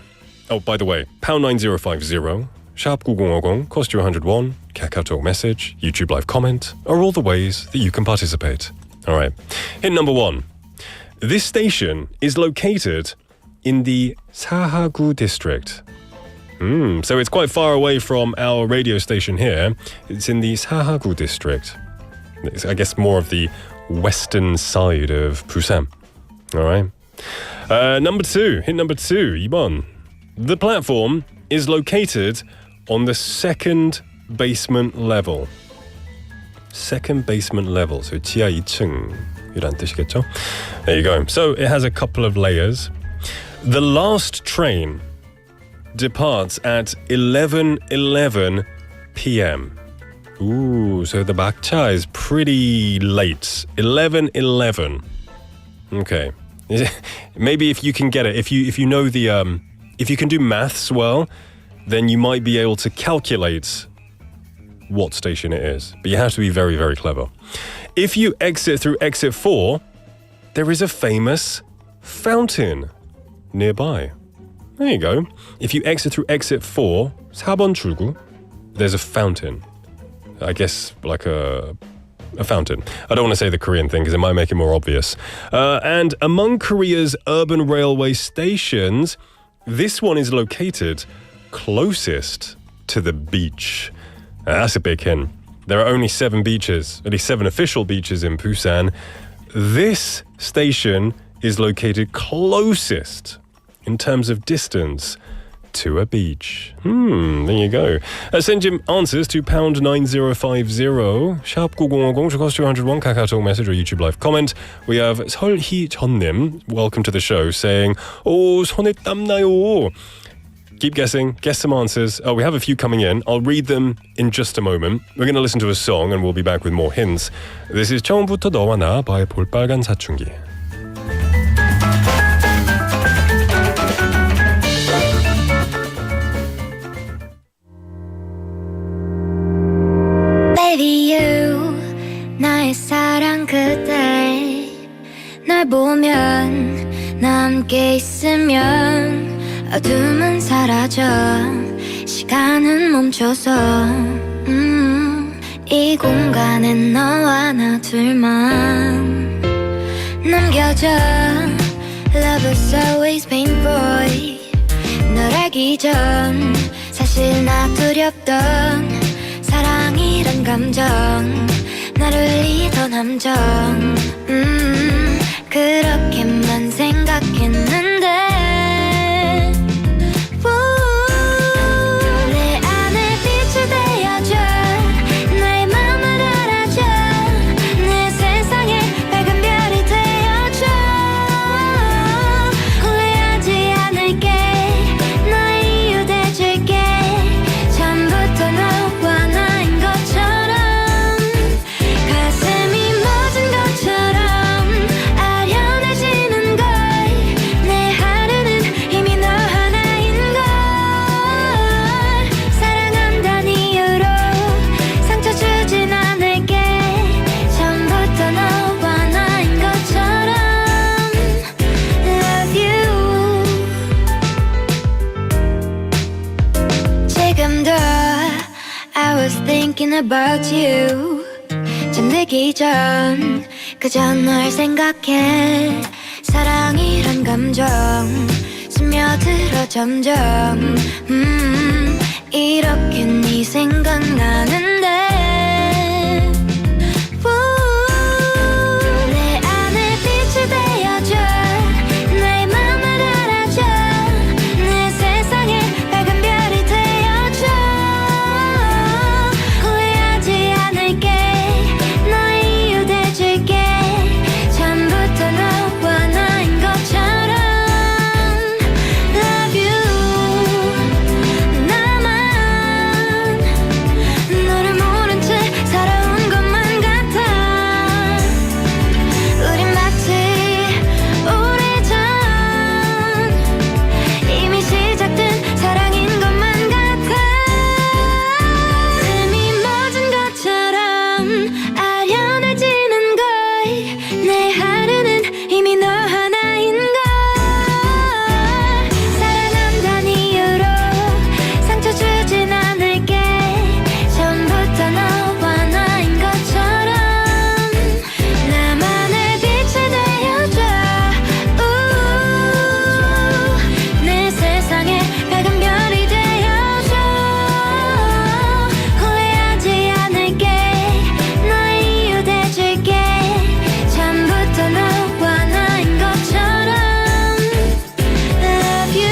Oh, by the way, pound 9050, sharp 9050, cost you 101, KakaoTalk message, YouTube live comment, are all the ways that you can participate. Alright, hint number 1. This station is located in the Sahagu district. So it's quite far away from our radio station here. It's in the Sahagu district. It's, I guess, more of the western side of Busan. All right. Number 2, hint number 2, 2번. The platform is located on the second basement level. Second basement level. So 지하 2층. 이란 뜻이겠죠? There you go. So it has a couple of layers. The last train departs at 11:11 p.m. Ooh, so the bakcha is pretty late. 11:11. Okay. Maybe if you can get it, if you know the if you can do maths well, then you might be able to calculate what station it is. But you have to be very, very clever. If you exit through exit 4, there is a famous fountain nearby. There you go. If you exit through exit 4, 4번 출구, there's a fountain. I guess like a fountain. I don't want to say the Korean thing because it might make it more obvious. And among Korea's urban railway stations, this one is located closest to the beach. That's a big hint. There are only 7 beaches, at least 7 official beaches in Busan. This station is located closest in terms of distance to a beach. There you go. Send your answers to pound 9050, sharp 9050, cost 201, KakaoTalk message or YouTube live comment. We have 설희전님, welcome to the show, saying, "Oh, 손에 땀 나요." Keep guessing, guess some answers. Oh, we have a few coming in. I'll read them in just a moment. We're going to listen to a song and we'll be back with more hints. This is 처음부터 너와 나 by 볼빨간 사춘기. Baby you 나의 사랑 그대 널 보면 나 함께 있으면 어둠은 사라져 시간은 멈춰서 이 공간엔 너와 나 둘만 남겨져 Love is always painful 널 알기 전 사실 나 두렵던 사랑이란 감정 나를 잃던 함정 그렇게만 생각했는데 thinking about you 잠들기 전 그저 널 생각해 사랑이란 감정 스며들어 점점 이렇게 네 생각나는데 내 안에 빛이 되어줘 내 맘을 알아줘 내 세상에 밝은 별이 되어줘 후회하지 않을게 너의 이유 돼줄게 처음부터 너와 나인 것처럼 Love you 나만 너를 모른 채 살아온 것만 같아 우린 마치 오래전 이미 시작된 사랑인 것만 같아 숨이 멎은 것처럼 아련해지는 걸 내 하루는 이미 너 하나인 걸 사랑한다는 이유로 상처 주진 않을게 처음부터 너와 나인 것처럼 나만의 빛이 되어줘 내 세상에 밝은 별이 되어줘 후회하지 않을게 너의 이유 돼줄게 처음부터 너와 나인 것처럼 Love you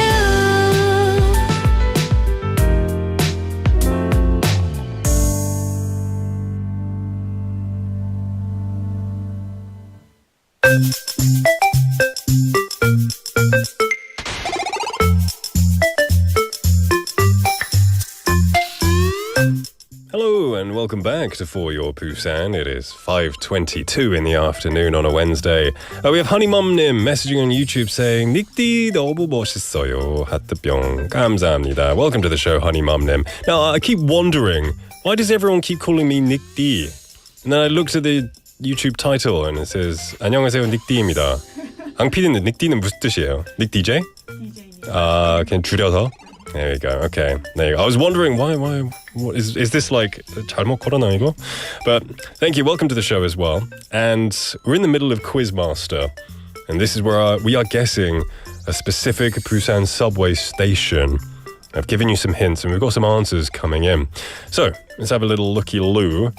Hello and welcome back to For Your Busan. It is 5:22 in the afternoon on a Wednesday. We have Honeymom님 messaging on YouTube saying 닉디 너무 멋있어요. 하트병 감사합니다. Welcome to the show, Honeymom님. Now I keep wondering, why does everyone keep calling me 닉디? And then I looked at the YouTube title and it says 안녕하세요, 닉디입니다. 앙 PD는 닉디는 무슨 뜻이에요? 닉 DJ? 아, 그냥 줄여서? There we go. Okay. There you go. I was wondering why what is this like 잘못 걸어나 이거? But thank you. Welcome to the show as well. And we're in the middle of Quiz Master. And this is where we are guessing a specific Busan subway station. I've given you some hints and we've got some answers coming in. So, let's have a little looky-loo.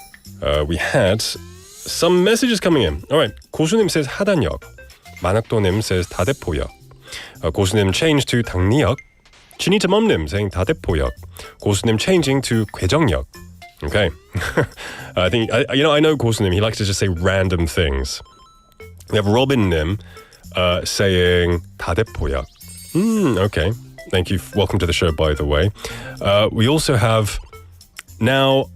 We had some messages coming in. All right. 고수님 says 하단역. 만학도님 says 다대포역. 고수님 changed to 당리역. Chinitamomnim saying 다대포역. 고수님 changing to 괴정역. Okay. I think, I know 고수님, he likes to just say random things. We have Robin님 saying 다대포역. Okay. Thank you. Welcome to the show, by the way. We also have now,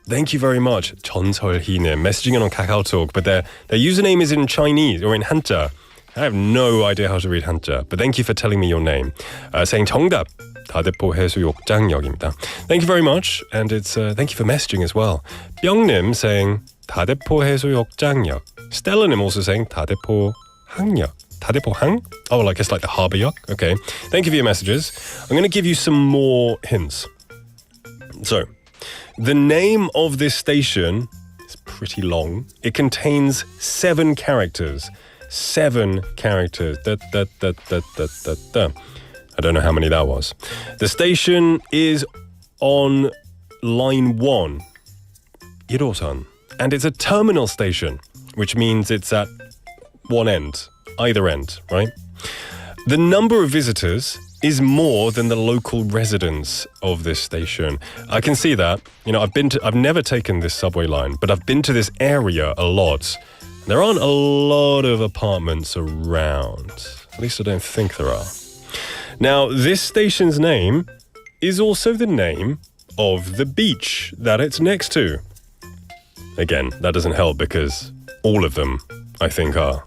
thank you very much, 전설희님, messaging in on KakaoTalk, but their username is in Chinese or in Hanja. I have no idea how to read Hanja, but thank you for telling me your name. Saying 정답, 다대포 해수욕장역입니다. Thank you very much, and it's thank you for messaging as well. 뿅님 saying 다대포 해수욕장역. Stella님 also saying 다대포 항역. 다대포항? Oh, well, I guess like the harbor역. Okay. Thank you for your messages. I'm going to give you some more hints. So, the name of this station is pretty long. It contains 7 characters. 7 characters. I don't know how many that was. The station is on line 1, Busan, and it's a terminal station, which means it's at one end, either end, right? The number of visitors is more than the local residents of this station. I can see that. I've never taken this subway line, but I've been to this area a lot. There aren't a lot of apartments around. At least I don't think there are. Now, this station's name is also the name of the beach that it's next to. Again, that doesn't help because all of them, I think, are.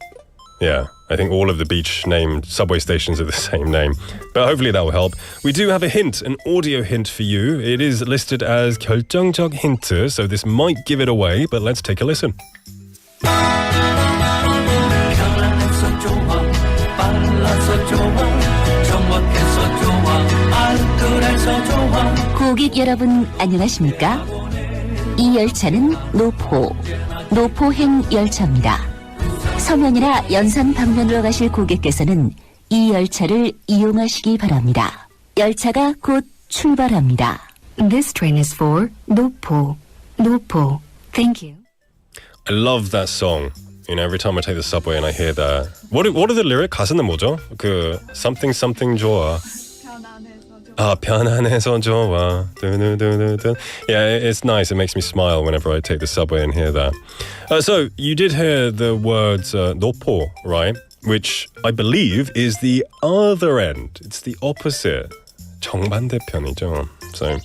Yeah, I think all of the beach-named subway stations are the same name. But hopefully that will help. We do have a hint, an audio hint for you. It is listed as 결정적 힌트, so this might give it away, but let's take a listen. 고객 여러분 안녕하십니까? 이 열차는 노포행 열차입니다. 서면이나 연산 방면으로 가실 고객께서는 이 열차를 이용하시기 바랍니다. 열차가 곧 출발합니다. This train is for 노포. Thank you. I love that song. You know, every time I take the subway and I hear that. What are the lyrics? 가사는 뭐죠? 그 something 좋아. 편안해서 좋아. Yeah, it's nice. It makes me smile whenever I take the subway and hear that. So you did hear the words 노포, right? Which I believe is the other end. It's the opposite. 정반대편이죠. So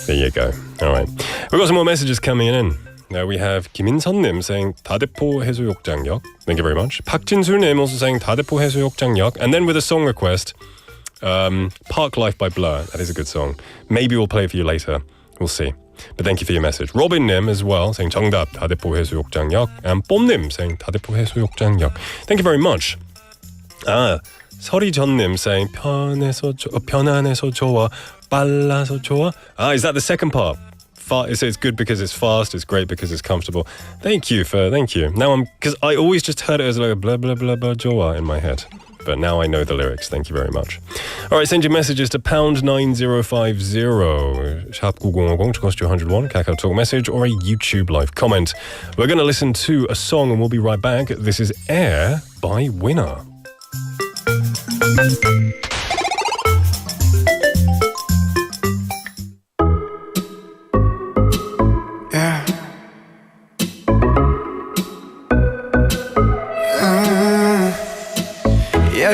there you go. All right. We've got some more messages coming in. Now we have 김인선님 saying 다대포 해수욕장역. Thank you very much. 박진수님 also saying 다대포 해수욕장역. And then with a song request, Park Life by Blur. That is a good song. Maybe we'll play it for you later. We'll see. But thank you for your message. Robin님 as well saying 정답 다대포 해수욕장역. And 봄님 saying 다대포 해수욕장역. Thank you very much. 서리전님 saying 편안해서 좋아 빨라서 좋아. Is that the second part? It's good because it's fast. It's great because it's comfortable. Thank you. Now because I always just heard it as like a blah blah blah blah 좋아 in my head. But now I know the lyrics. Thank you very much. All right, send your messages to pound 9050 샵 9050 cost you 101 Kakao Talk message or a YouTube live comment. We're going to listen to a song and we'll be right back. This is Air by Winner.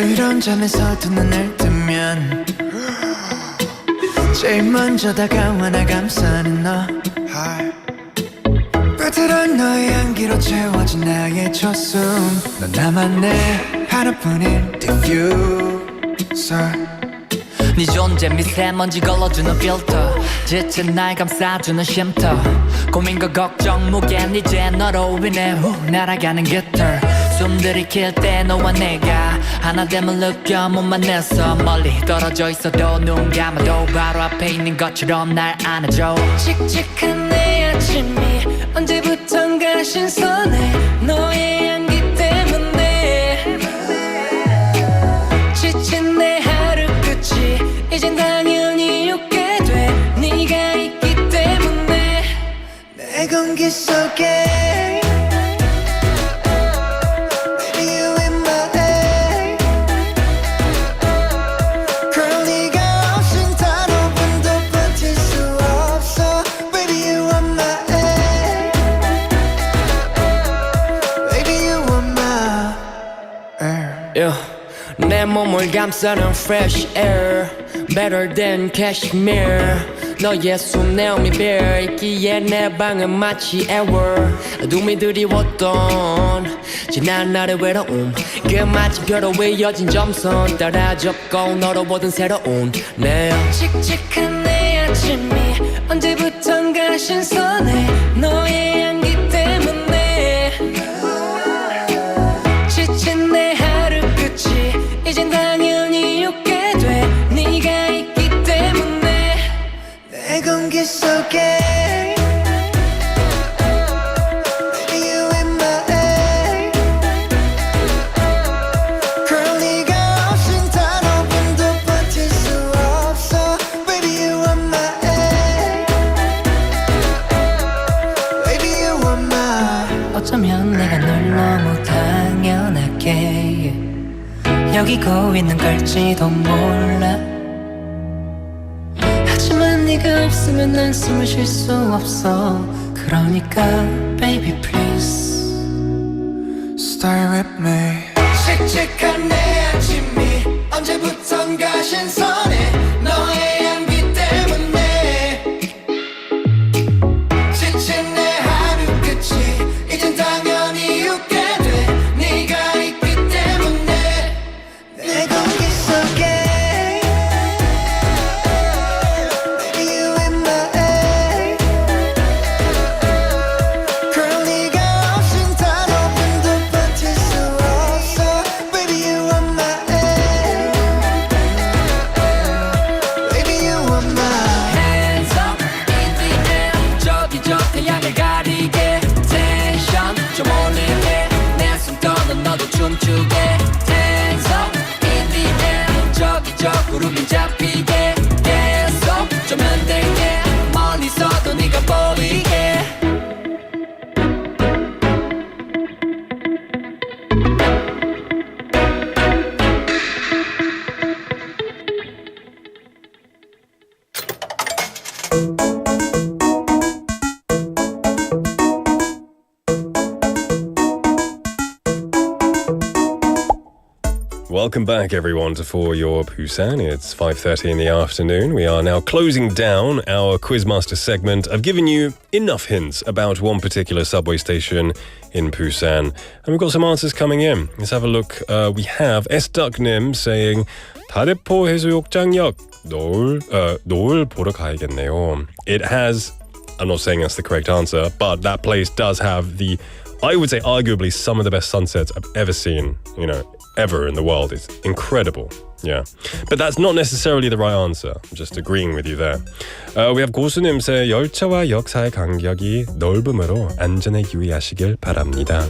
이런 잠에서 두 눈을 뜨면 제일 먼저 다가와 나 감싸는 너 빼들은 너의 향기로 채워진 나의 초숨 넌 나만의 하나뿐인 diffuser 네 존재 미세먼지 걸러주는 필터 지친 날 감싸주는 쉼터 고민과 걱정 무게는 이제 너로 인해 훅 날아가는 깃털 숨 들이킬 때 너와 내가 하나 됨을 느껴 못 만나서 멀리 떨어져 있어도 눈 감아도 바로 앞에 있는 것처럼 날 안아줘 칙칙한 내 아침이 언제부턴가 신선해 너의 향기 때문에 지친 내 하루 끝이 이젠 당연히 웃게 돼 네가 있기 때문에 내 공기 속에 내 몸을 감싸는 fresh air Better than cashmere 너의 숨 내음이 배어있기에 내 방은 마치 ever 눈이 드리웠던 지난 날의 외로움 그 마침표로 이어진 점선 따라잡고 너로 보던 새로운 내 칙칙한 내 아침이 언제부턴가 신선해 너의 향기 때문에 지친 내 하루 끝이 이젠 당연히 웃게 돼 네가 있기 때문에 내 공기 속에 Baby you in my air Girl 네가 없인 단 5분도 버틸 수 없어 Baby you in my air Baby you in my 어쩌면 내가 널 너무 당연하게 여기고 있는 걸지도 몰라 하지만 네가 없으면 난 숨을 쉴 수 없어 그러니까 baby please Stay with me 칙칙한 내 아침이 언제부턴가 신선해 너의 향기 때문에 지친 내 하루 끝이 이젠 당연히 웃게 돼 네가 있기 때문에 내 공기 속에 Baby you in my air Girl 네가 없인 단 5분도 버틸 수 없어 Baby you in 구름이 잡히게 계속 좀 흔들게 멀리서도 네가 보이게 Welcome back, everyone, to For Your Busan. It's 5:30 in the afternoon. We are now closing down our Quiz Master segment. I've given you enough hints about one particular subway station in Busan, and we've got some answers coming in. Let's have a look. We have S.Nim saying 다대포 해수욕장역 노을 보러 가야겠네요. It has, I'm not saying that's the correct answer, but that place does have the, I would say, arguably some of the best sunsets I've ever seen, ever in the world. It's incredible. Yeah. But that's not necessarily the right answer. I'm just agreeing with you there. We have 고수님 say 열차와 역 사이 간격이 넓음으로 안전에 유의하시길 바랍니다.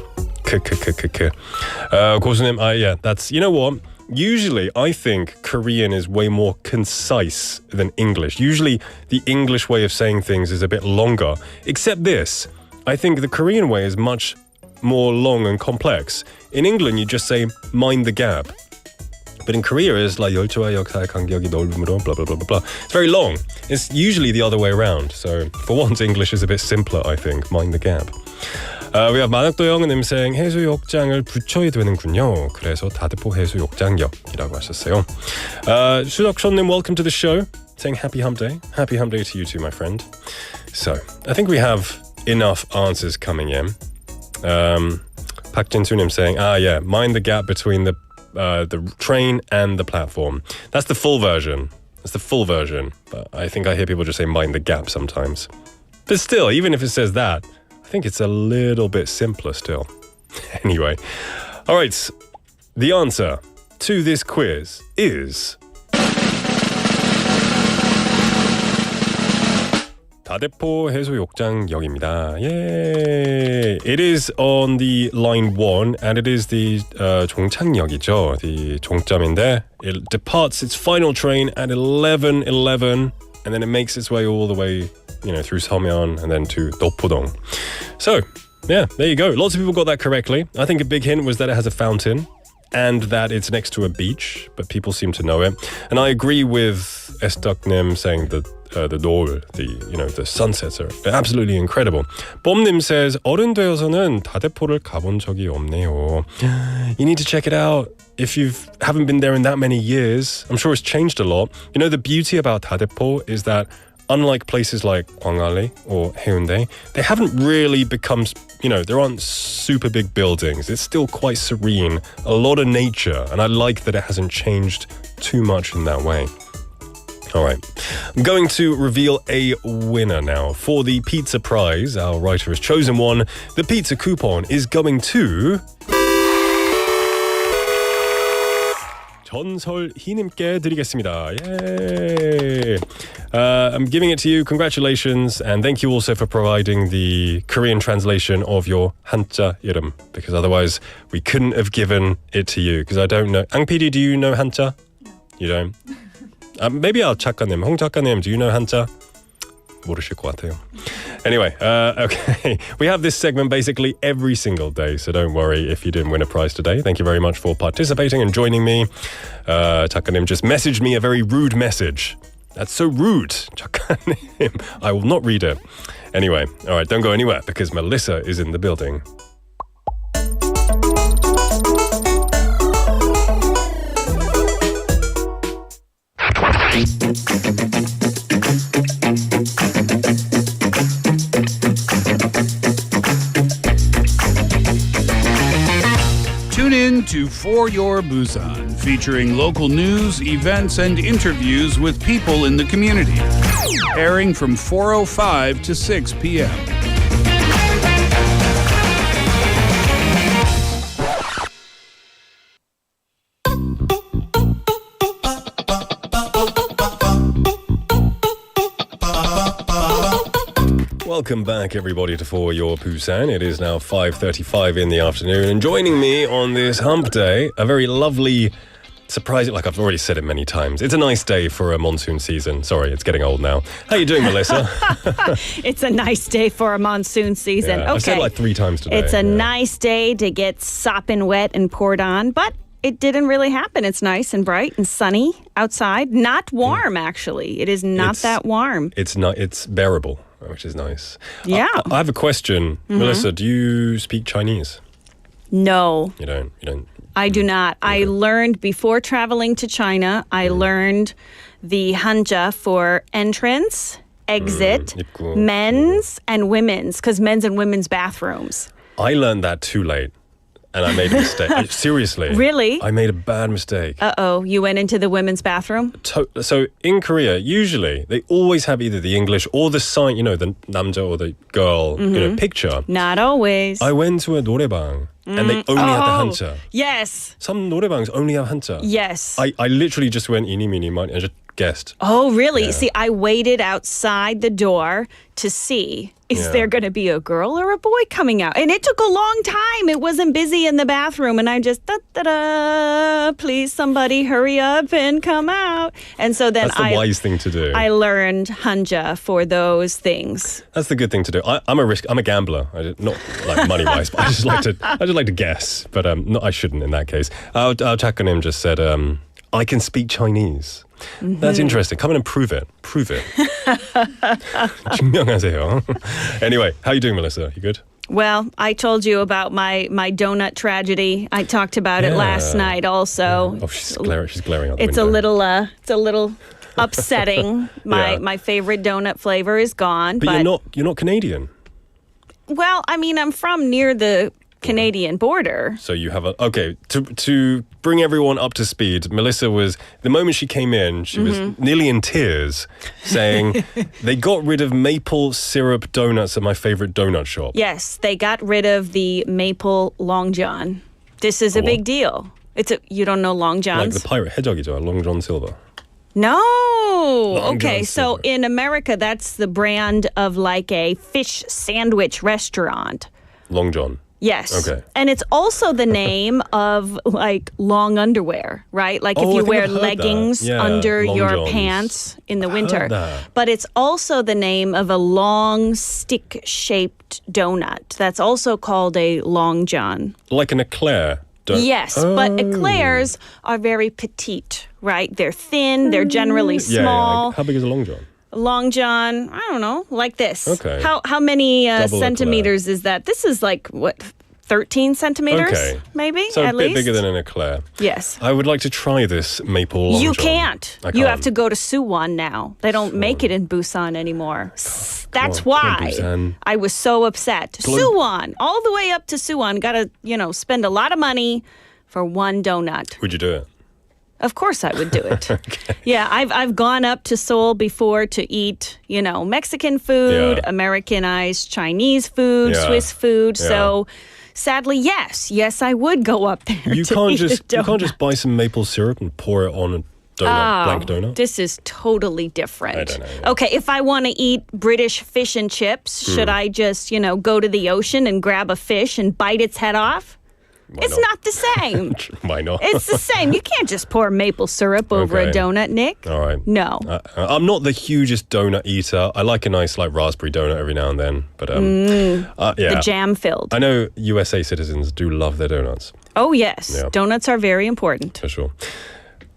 고수님, yeah, that's, you know what? Usually, I think Korean is way more concise than English. Usually, the English way of saying things is a bit longer. Except this, I think the Korean way is much more long and complex. In England, you just say, mind the gap. But in Korea, it's like 열차와 역 사이 간격이 넓음으로 blah, blah, blah, blah, blah. It's very long. It's usually the other way around. So, for once, English is a bit simpler, I think. Mind the gap. We have 만학도영님 saying 해수욕장을 붙여야 되는군요. 그래서 다대포 해수욕장역이라고 하셨어요. 수덕션님, welcome to the show. Saying happy hump day. Happy hump day to you too, my friend. So, I think we have enough answers coming in. Pak Jin-sunim saying, yeah, mind the gap between the train and the platform. That's the full version. That's the full version. But I think I hear people just say mind the gap sometimes. But still, even if it says that, I think it's a little bit simpler still. Anyway. All right. The answer to this quiz is 다대포 해수욕장역입니다. Yay! It is on the line 1 and it is the 종착역이죠. The 종점인데 it departs its final train at 11:11 and then it makes its way all the way, through Seomyeon and then to Dokpodong. So, yeah, there you go. Lots of people got that correctly. I think a big hint was that it has a fountain and that it's next to a beach, but people seem to know it. And I agree with S.Nim saying that the 노을, the sunsets are absolutely incredible. 뽐님 says 어른 되어서는 다대포를 가본 적이 없네요. You need to check it out if you haven't been there in that many years. I'm sure it's changed a lot. The beauty about 다대포 is that unlike places like Gwangalli or Haeundae, they haven't really become, there aren't super big buildings. It's still quite serene, a lot of nature, and I like that it hasn't changed too much in that way. All right, I'm going to reveal a winner now. For the pizza prize, our writer has chosen one. The pizza coupon is going to 전설희님께 드리겠습니다. Yay! I'm giving it to you. Congratulations, and thank you also for providing the Korean translation of your 한자 이름, because otherwise we couldn't have given it to you, because I don't know. 앙 PD, do you know 한자? No. You don't? Maybe our 작가님, 홍 작가님, do you know 한자? 모르실 것 같아요. Anyway, okay. We have this segment basically every single day, so don't worry if you didn't win a prize today. Thank you very much for participating and joining me. 작가님 just messaged me a very rude message. That's so rude, 작가님. I will not read it. Anyway, all right, don't go anywhere because Melissa is in the building. Tune in to For Your Busan, featuring local news, events, and interviews with people in the community. Airing from 4:05 to 6 p.m. Welcome back, everybody, to For Your Busan. It is now 5:35 in the afternoon, and joining me on this hump day, a very lovely surprising, like I've already said it many times, it's a nice day for a monsoon season. Sorry, it's getting old now. How you doing, Melissa? It's a nice day for a monsoon season. Yeah, Okay. I've said it like 3 times today. It's a nice day to get sopping wet and poured on, but it didn't really happen. It's nice and bright and sunny outside. Not warm, actually. It is not that warm. It's not. It's bearable, which is nice. Yeah. I have a question. Melissa, do you speak Chinese? No. You don't? I do not. I learned before traveling to China, I learned the Hanja for entrance, exit, men's and women's, because men's and women's bathrooms. I learned that too late. And I made a mistake. Seriously. Really? I made a bad mistake. Uh-oh, you went into the women's bathroom? So in Korea, usually, they always have either the English or the sign, the namja or the girl, picture. Not always. I went to a 노래방 and they only had the Hanja. Yes. Some 노래방s only have Hanja. Yes. I literally just went eeny, meeny, miny and just guessed. Oh, really? Yeah. See, I waited outside the door to see, is there going to be a girl or a boy coming out? And it took a long time. It wasn't busy in the bathroom. And I just, please somebody hurry up and come out. And so then That's the wise thing to do. I learned Hanja for those things. That's the good thing to do. I'm a gambler. Not like money-wise, but I just like to guess. But I shouldn't in that case. Our Chakanim just said, I can speak Chinese. That's interesting. Come in and prove it. Prove it. 안녕하세요. Anyway, how are you doing, Melissa? You good? Well, I told you about my donut tragedy. I talked about it last night also. Oh, she's glaring out the It's window. it's a little upsetting. My favorite donut flavor is gone. But you're not Canadian. Well, I mean, I'm from near the Canadian border. So you have to bring everyone up to speed. Melissa was, the moment she came in, she was nearly in tears, saying they got rid of maple syrup donuts at my favorite donut shop. Yes, they got rid of the maple Long John. This is a big deal. You don't know Long Johns? Like the pirate 해적이죠, Long John Silver. No. Long Okay, John so in America, that's the brand of like a fish sandwich restaurant. Long John. Yes. Okay. And it's also the name of like long underwear, right? Like if you wear leggings under Long your Johns. pants in the I've winter. heard that. But it's also the name of a long stick-shaped donut. That's also called a Long John. Like an eclair. Yes, but eclairs are very petite, right? They're thin, they're generally small. Yeah. How big is a Long John? Long John, I don't know, like this. Okay. How many Double centimeters is that? This is like, 13 centimeters? Okay. Maybe, So at a bit least? bigger than an eclair. Yes. I would like to try this maple Long You John. can't. I You have can't. to go to Suwon now. They don't make it in Busan anymore. That's Come on, why Busan. I was so upset. Suwon, all the way up to Suwon, got to, spend a lot of money for one donut. Would you do it? Of course I would do it. Yeah, I've gone up to Seoul before to eat, Mexican food, Americanized Chinese food, Yeah. Swiss food. Yeah. So sadly, yes, I would go up there. You to can't eat a just donut. buy some maple syrup and pour it on a donut, blank donut. This is totally different. I don't know. Okay, if I want to eat British fish and chips, should I just, go to the ocean and grab a fish and bite its head off? It's not the same. Why not? It's the same. You can't just pour maple syrup over a Okay. donut, Nick. All right. No. I'm not the hugest donut eater. I like a nice raspberry donut every now and then, but yeah. The jam filled. I know USA citizens do love their donuts. Oh, yes. Yeah. Donuts are very important. For sure.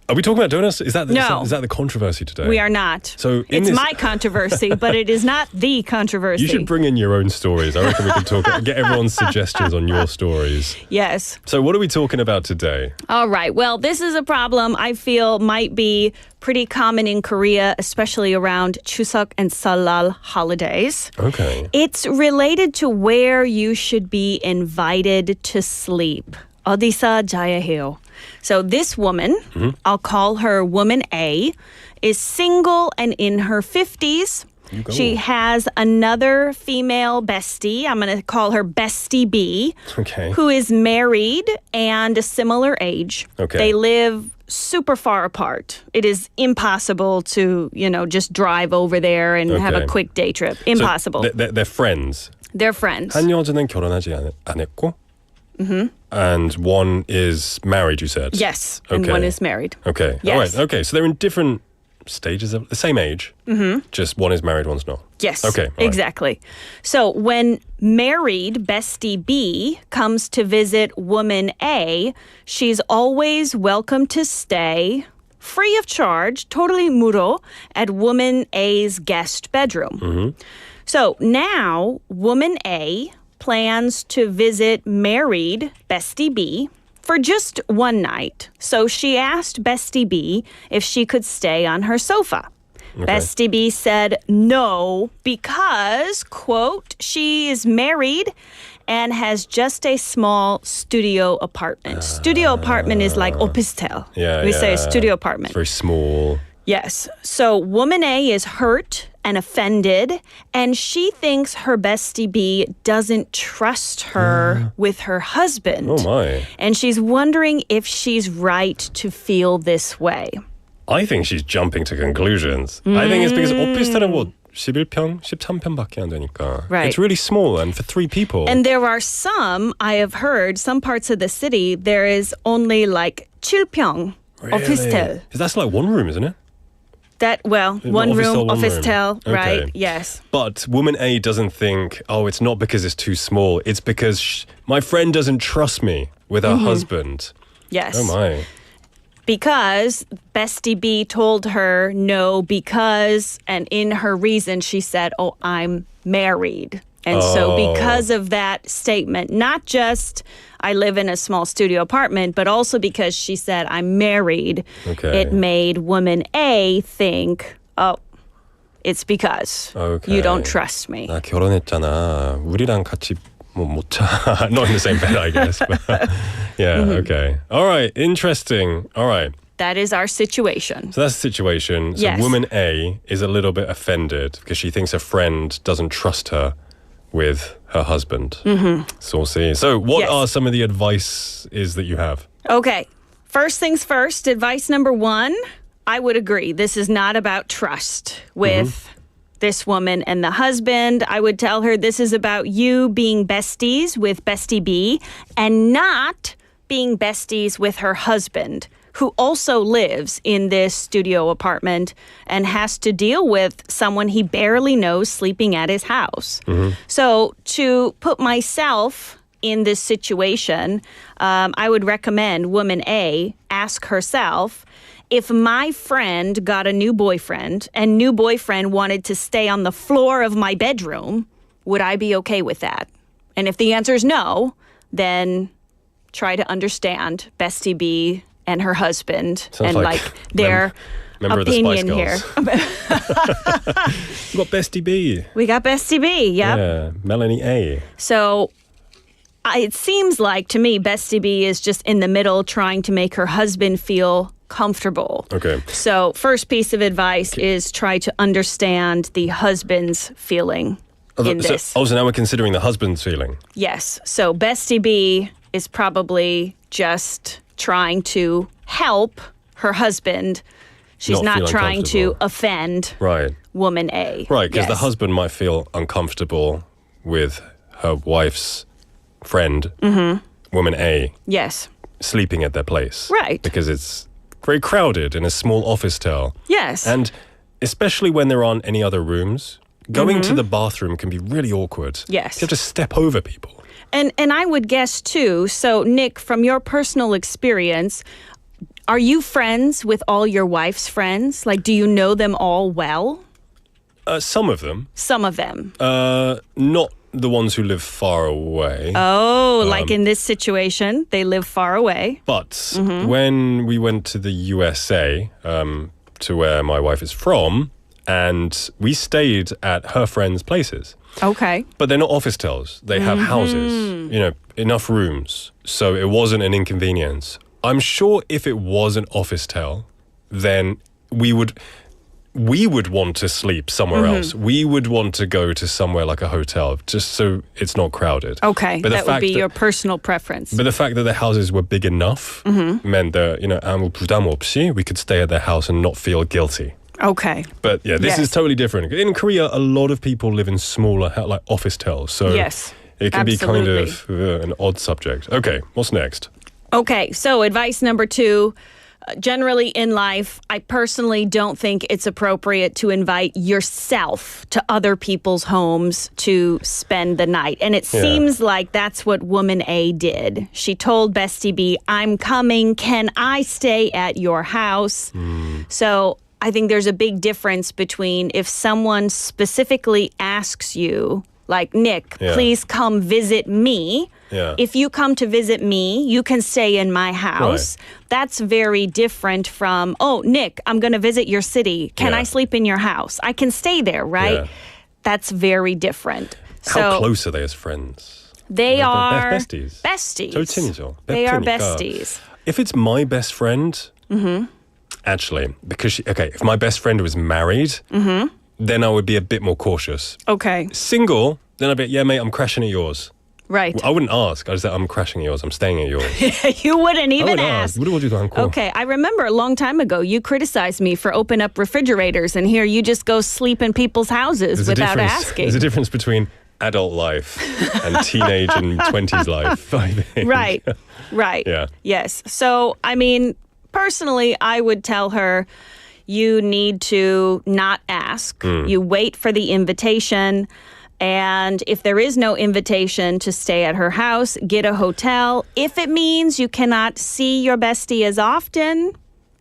Are we talking about donuts? Is that No. is that the controversy today? We are not. So in it's this- my controversy, but it is not the controversy. You should bring in your own stories. I reckon we could get everyone's suggestions on your stories. Yes. So what are we talking about today? All right. Well, this is a problem I feel might be pretty common in Korea, especially around Chuseok and Seollal holidays. Okay. It's related to where you should be invited to sleep. 어디서 자야 해요? So this woman, I'll call her woman A, is single and in her 50s. She has another female bestie. I'm going to call her Bestie B, Okay. who is married and a similar age. Okay. They live super far apart. It is impossible to, just drive over there and have a Okay. quick day trip. Impossible. So they're friends. They're friends. 한 여자는 결혼하지 않았고 And one is married, you said? Yes, and one is married. Okay, Yes. all right. Okay, so they're in different stages of the same age. Just one is married, one's not. Yes, Okay, all right. exactly. So when married bestie B comes to visit woman A, she's always welcome to stay free of charge, totally 무료, at woman A's guest bedroom. So now woman A plans to visit married bestie B for just one night. So she asked bestie B if she could stay on her sofa. Bestie B said no because, quote, she is married and has just a small studio apartment. Studio apartment is like opistel. Yeah, We say studio apartment. It's very small. Yes. So woman A is hurt and offended, and she thinks her bestie B doesn't trust her with her husband. Oh my. And she's wondering if she's right to feel this way. I think she's jumping to conclusions. I think it's because 오피스텔은 뭐 11평, 13평밖에 안 되니까. Right. It's really small and for 3 people. And there are some, I have heard, some parts of the city, there is only like 7평 opistel. That's like one room, isn't it? That, well, one room, opistel, right? Okay. Yes. But woman A doesn't think, oh, it's not because it's too small. It's because my friend doesn't trust me with her husband. Yes. Oh my. Because bestie B told her no because, and in her reason, she said, oh, I'm married. And so because of that statement, not just I live in a small studio apartment, but also because she said I'm married, it made woman A think, oh, it's because you don't trust me. 나 결혼했잖아. 우리랑 같이 못 자. Not in the same bed, I guess. But yeah, okay. All right, interesting. All right. That is our situation. So that's the situation. So Yes. woman A is a little bit offended because she thinks her friend doesn't trust her with her husband. Saucy. So what Yes. are some of the advices that you have? Okay. First things first, advice number 1, I would agree. This is not about trust with this woman and the husband. I would tell her this is about you being besties with bestie B and not being besties with her husband, who also lives in this studio apartment and has to deal with someone he barely knows sleeping at his house. So to put myself in this situation, I would recommend woman A ask herself, if my friend got a new boyfriend and new boyfriend wanted to stay on the floor of my bedroom, would I be okay with that? And if the answer is no, then try to understand bestie B and her husband and like their member opinion of the here. We got bestie B. We got bestie B, yep. Yeah, Melanie A. So it seems like to me bestie B is just in the middle trying to make her husband feel comfortable. Okay. So first piece of advice is try to understand the husband's feeling in this. So now we're considering the husband's feeling. Yes. So bestie B is probably just trying to help her husband. She's Not not feel trying to uncomfortable. offend Right. woman A. Right, because the Yes. husband might feel uncomfortable with her wife's friend, woman A, Yes. sleeping at their place. Right. Because it's very crowded in a small office tower. Yes. And especially when there aren't any other rooms, going to the bathroom can be really awkward. Yes. You have to step over people. And I would guess too, so Nick, from your personal experience, are you friends with all your wife's friends? Like, do you know them all well? Some of them. Some of them. Not the ones who live far away. Oh, like in this situation, they live far away. But when we went to the USA, to where my wife is from, and we stayed at her friends' places. Okay. But they're not office towers. They have houses, enough rooms. So it wasn't an inconvenience. I'm sure if it was an office tower, then we would want to sleep somewhere else. We would want to go to somewhere like a hotel, just so it's not crowded. Okay, But the that would fact be that- your personal preference. But the fact that the houses were big enough meant that, 아무 부담 없이 we could stay at their house and not feel guilty. Okay. But yeah, this Yes. is totally different. In Korea, a lot of people live in smaller, like office towers. So Yes. It can be kind Absolutely. of an odd subject. Okay, what's next? Okay, so advice number 2. Generally in life, I personally don't think it's appropriate to invite yourself to other people's homes to spend the night. And it seems like that's what woman A did. She told Bestie B, I'm coming. Can I stay at your house? So I think there's a big difference between if someone specifically asks you, like, Nick, please come visit me. Yeah. If you come to visit me, you can stay in my house. Right. That's very different from, oh, Nick, I'm going to visit your city. Can I sleep in your house? I can stay there, right? Yeah. That's very different. How close are they as friends? They are besties. besties. 절친이죠. They are 베프니까. besties. If it's my best friend, actually, because if my best friend was married, then I would be a bit more cautious. Okay. Single, then I'd be, yeah, mate, I'm crashing at yours. Right. I wouldn't ask. I'd say, I'm crashing at yours. I'm staying at yours. You wouldn't I even wouldn't ask. 물어보지도 않고. Okay, I remember a long time ago you criticized me for open up refrigerators, and here you just go sleep in people's houses without asking. There's a difference between adult life and teenage and 20s life, I think. Right. Yeah. Yes. So, I mean, personally, I would tell her you need to not ask. You wait for the invitation. And if there is no invitation to stay at her house, get a hotel. If it means you cannot see your bestie as often,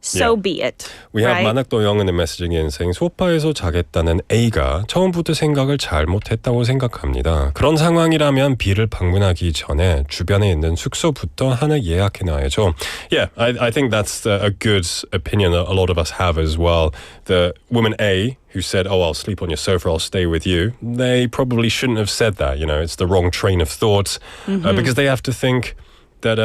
so be it. We have right? 만학도 영은의 messaging saying 소파에서 자겠다는 A가 처음부터 생각을 잘못했다고 생각합니다. 그런 상황이라면 B를 방문하기 전에 주변에 있는 숙소부터 하나 예약해놔야죠. Yeah, I think that's a good opinion that a lot of us have as well. The woman A who said, oh, I'll sleep on your sofa, I'll stay with you. They probably shouldn't have said that. You know, it's the wrong train of thought because they have to think that,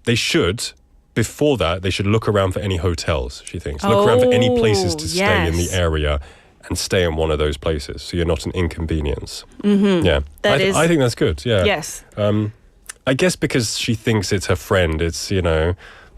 they should. Before that, they should look around for any hotels, she thinks. Look around for any places to stay in the area and stay in one of those places so you're not an inconvenience. Yeah. I think that's good, yeah. Yes. I guess because she thinks it's her friend, it's,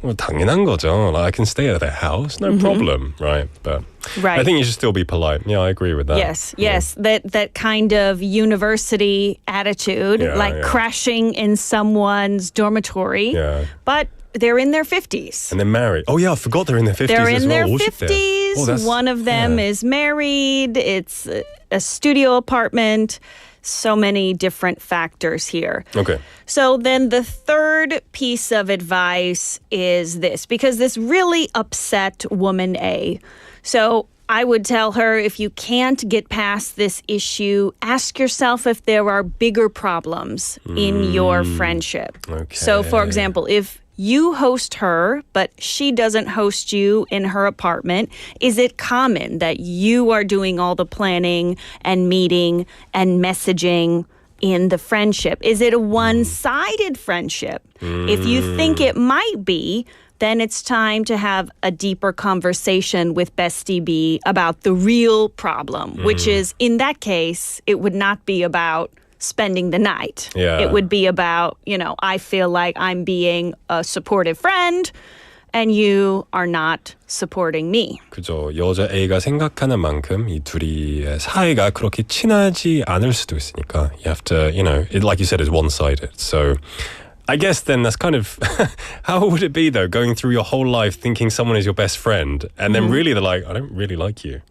well, 당연한 거죠. Like, I can stay at their house, no problem, right? But I think you should still be polite. Yeah, I agree with that. Yes. That kind of university attitude, crashing in someone's dormitory. Yeah. But they're in their 50s. And they're married. Oh, yeah, I forgot they're in their 50s They're as in well. their 50s. One of them is married. It's a studio apartment. So many different factors here. Okay. So then the third piece of advice is this, because this really upset woman A. So I would tell her, if you can't get past this issue, ask yourself if there are bigger problems in your friendship. Okay. So, for example, if you host her, but she doesn't host you in her apartment, is it common that you are doing all the planning and meeting and messaging in the friendship? Is it a one-sided friendship? If you think it might be, then it's time to have a deeper conversation with Bestie B about the real problem, which is, in that case, it would not be about spending the night. Yeah. It would be about, I feel like I'm being a supportive friend and you are not supporting me. 그죠. 여자 A가 생각하는 만큼 이 둘이 사이가 그렇게 친하지 않을 수도 있으니까 you have to, like you said, it's one-sided. So I guess then that's kind of, how would it be though, going through your whole life thinking someone is your best friend and then really they're like, I don't really like you.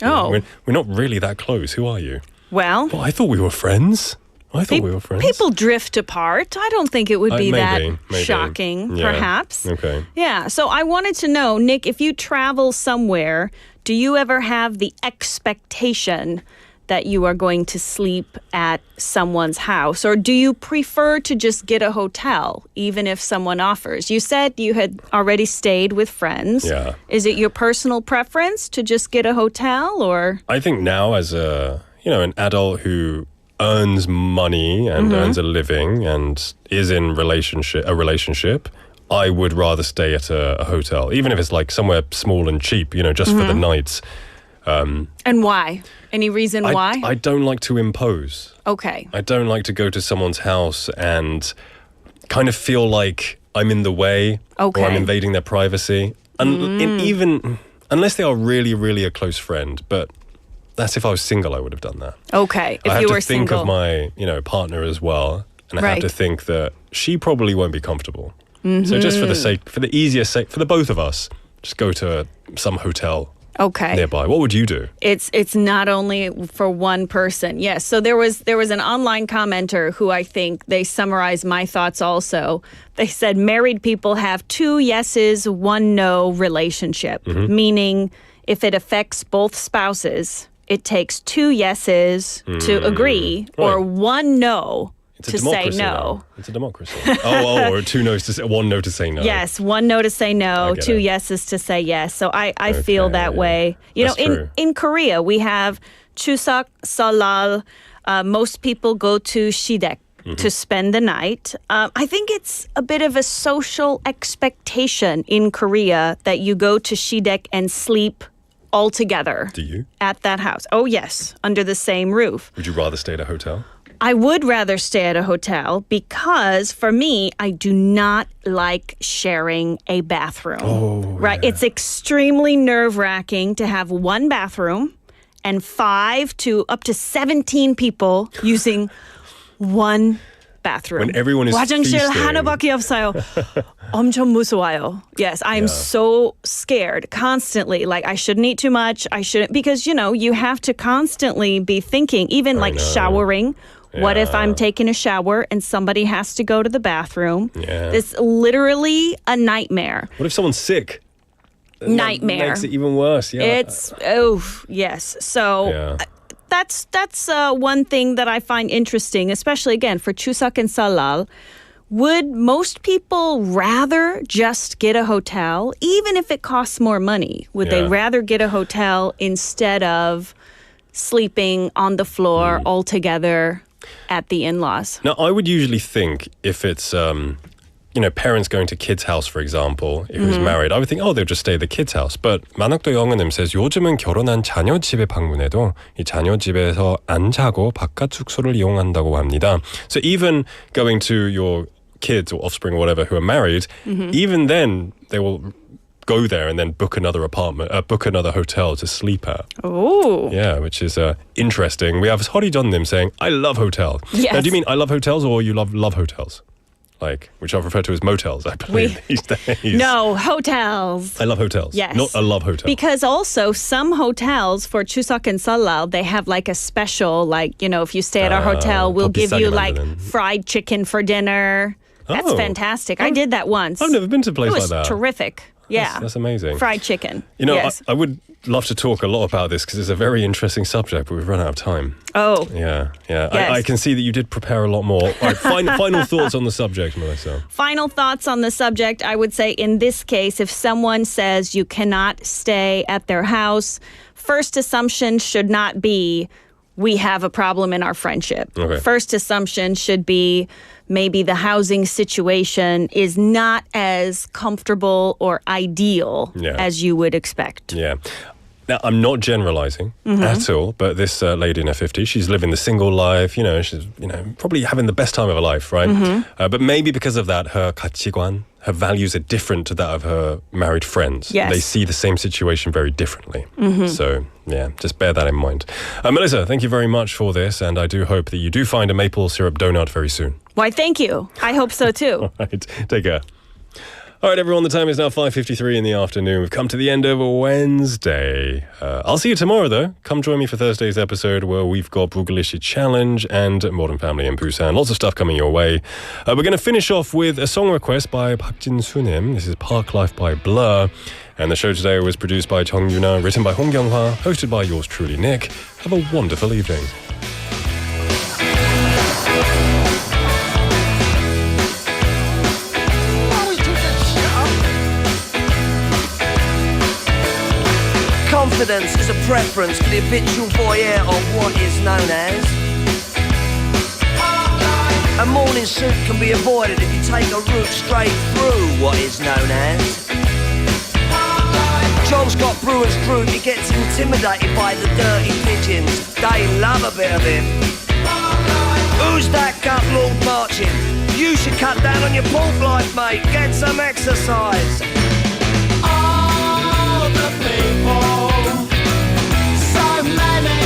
Oh. We're not really that close. Who are you? Well, I thought we were friends. People drift apart. I don't think it would be maybe. shocking, Yeah. perhaps. Okay. Yeah, so I wanted to know, Nick, if you travel somewhere, do you ever have the expectation that you are going to sleep at someone's house? Or do you prefer to just get a hotel, even if someone offers? You said you had already stayed with friends. Yeah. Is it your personal preference to just get a hotel, or? I think now as an adult who earns money and earns a living and is in a relationship, I would rather stay at a hotel, even if it's like somewhere small and cheap, just for the nights. And why? Any reason why? I don't like to impose. Okay. I don't like to go to someone's house and kind of feel like I'm in the way or I'm invading their privacy. And even unless they are really, really a close friend, but That's if I was single, I would have done that. Okay, if I have you to were think single. of my, partner as well, and I have to think that she probably won't be comfortable. So just for the easiest sake, for the both of us, just go to some hotel nearby. What would you do? It's not only for one person. Yes. So there was an online commenter who I think they summarized my thoughts also. They said married people have 2 yeses, 1 no relationship, meaning if it affects both spouses, it takes 2 yeses to agree or 1 no to say no. It's a democracy. or 2 no's to say, 1 no to say no. Yes, 1 no to say no, 2 yeses to say yes. So I feel that way. In Korea, we have Chuseok, Seollal. Most people go to Shidek to spend the night. I think it's a bit of a social expectation in Korea that you go to Shidek and sleep all together. Do you? At that house. Oh, yes, under the same roof. Would you rather stay at a hotel? I would rather stay at a hotel because for me, I do not like sharing a bathroom. Oh, right. Yeah. It's extremely nerve-wracking to have one bathroom and 5 to up to 17 people using one bathroom. When everyone is 화장실 feasting. 하나밖에 없어요. 엄청 무서워요. Yes, I am so scared constantly. Like I shouldn't eat too much. I shouldn't because you have to constantly be thinking, even like showering. What if I'm taking a shower and somebody has to go to the bathroom? Yeah. It's literally a nightmare. What if someone's sick? Nightmare. That makes it even worse. Yeah. Yes. So that's one thing that I find interesting, especially again for Chuseok and Seollal. Would most people rather just get a hotel, even if it costs more money? Would they rather get a hotel instead of sleeping on the floor all together at the in-laws? Now, I would usually think if it's, parents going to kids' house, for example, if who's married, I would think, they'll just stay at the kids' house. But 만학도 영어님 says, 요즘은 결혼한 자녀 집에 방문해도 이 자녀 집에서 안 자고 바깥 숙소를 이용한다고 합니다. So even going to your kids or offspring or whatever who are married, even then they will go there and then book another hotel to sleep at. Oh. Yeah, which is interesting. We have Horijonnim saying, I love hotels. Yes. Now, do you mean I love hotels or you love hotels? Like, which I've referred to as motels, I believe, these days. No, hotels. I love hotels. Yes. Not I love hotels. Because also some hotels for Chuseok and Seollal, they have like a special, like, if you stay at our hotel, we'll give you like fried chicken for dinner. That's fantastic. I did that once. I've never been to a place like that. It was terrific. Yeah. That's amazing. Fried chicken. I would love to talk a lot about this because it's a very interesting subject, but we've run out of time. Oh. Yeah. Yes. I can see that you did prepare a lot more. All right, final thoughts on the subject, Melissa. Final thoughts on the subject. I would say in this case, if someone says you cannot stay at their house, first assumption should not be we have a problem in our friendship. Okay. First assumption should be maybe the housing situation is not as comfortable or ideal as you would expect. Yeah. Now, I'm not generalizing at all, but this lady in her 50s, she's living the single life, she's, probably having the best time of her life, right? But maybe because of that, her 가치관, her values are different to that of her married friends. Yes. They see the same situation very differently. So, just bear that in mind. Melissa, thank you very much for this, and I do hope that you do find a maple syrup donut very soon. Why, thank you. I hope so too. All right, take care. All right, everyone, the time is now 5:53 in the afternoon. We've come to the end of Wednesday. I'll see you tomorrow, though. Come join me for Thursday's episode where we've got Bugalishi Challenge and Modern Family in Busan. Lots of stuff coming your way. We're going to finish off with a song request by Park Jin-sunim. This is Park Life by Blur. And the show today was produced by Jung Yuna, written by Hong Kyung-hwa, hosted by yours truly, Nick. Have a wonderful evening. Confidence is a preference for the habitual voyeur of what is known as. A morning suit can be avoided if you take a route straight through what is known as. John's got brewer's group, he gets intimidated by the dirty pigeons. They love a bit of him. Who's that gut lord marching? You should cut down on your pork life, mate. Get some exercise. All the people, so many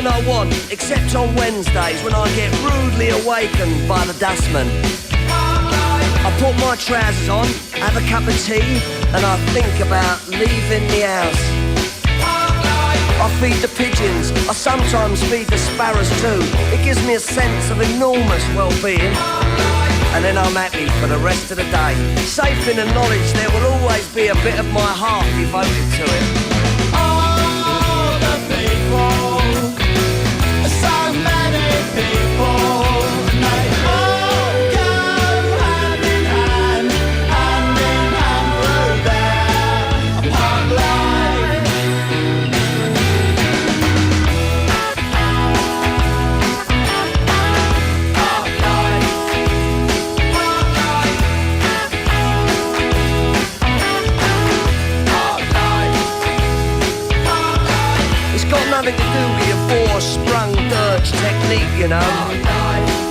when I want, except on Wednesdays when I get rudely awakened by the dustman. I put my trousers on, have a cup of tea, and I think about leaving the house. I feed the pigeons, I sometimes feed the sparrows too. It gives me a sense of enormous well-being. And then I'm happy for the rest of the day, safe in the knowledge there will always be a bit of my heart devoted to it. All the people, so many people, they all go hand in hand through their park life. It's got nothing to do with your four-sprung dirge technique, you know.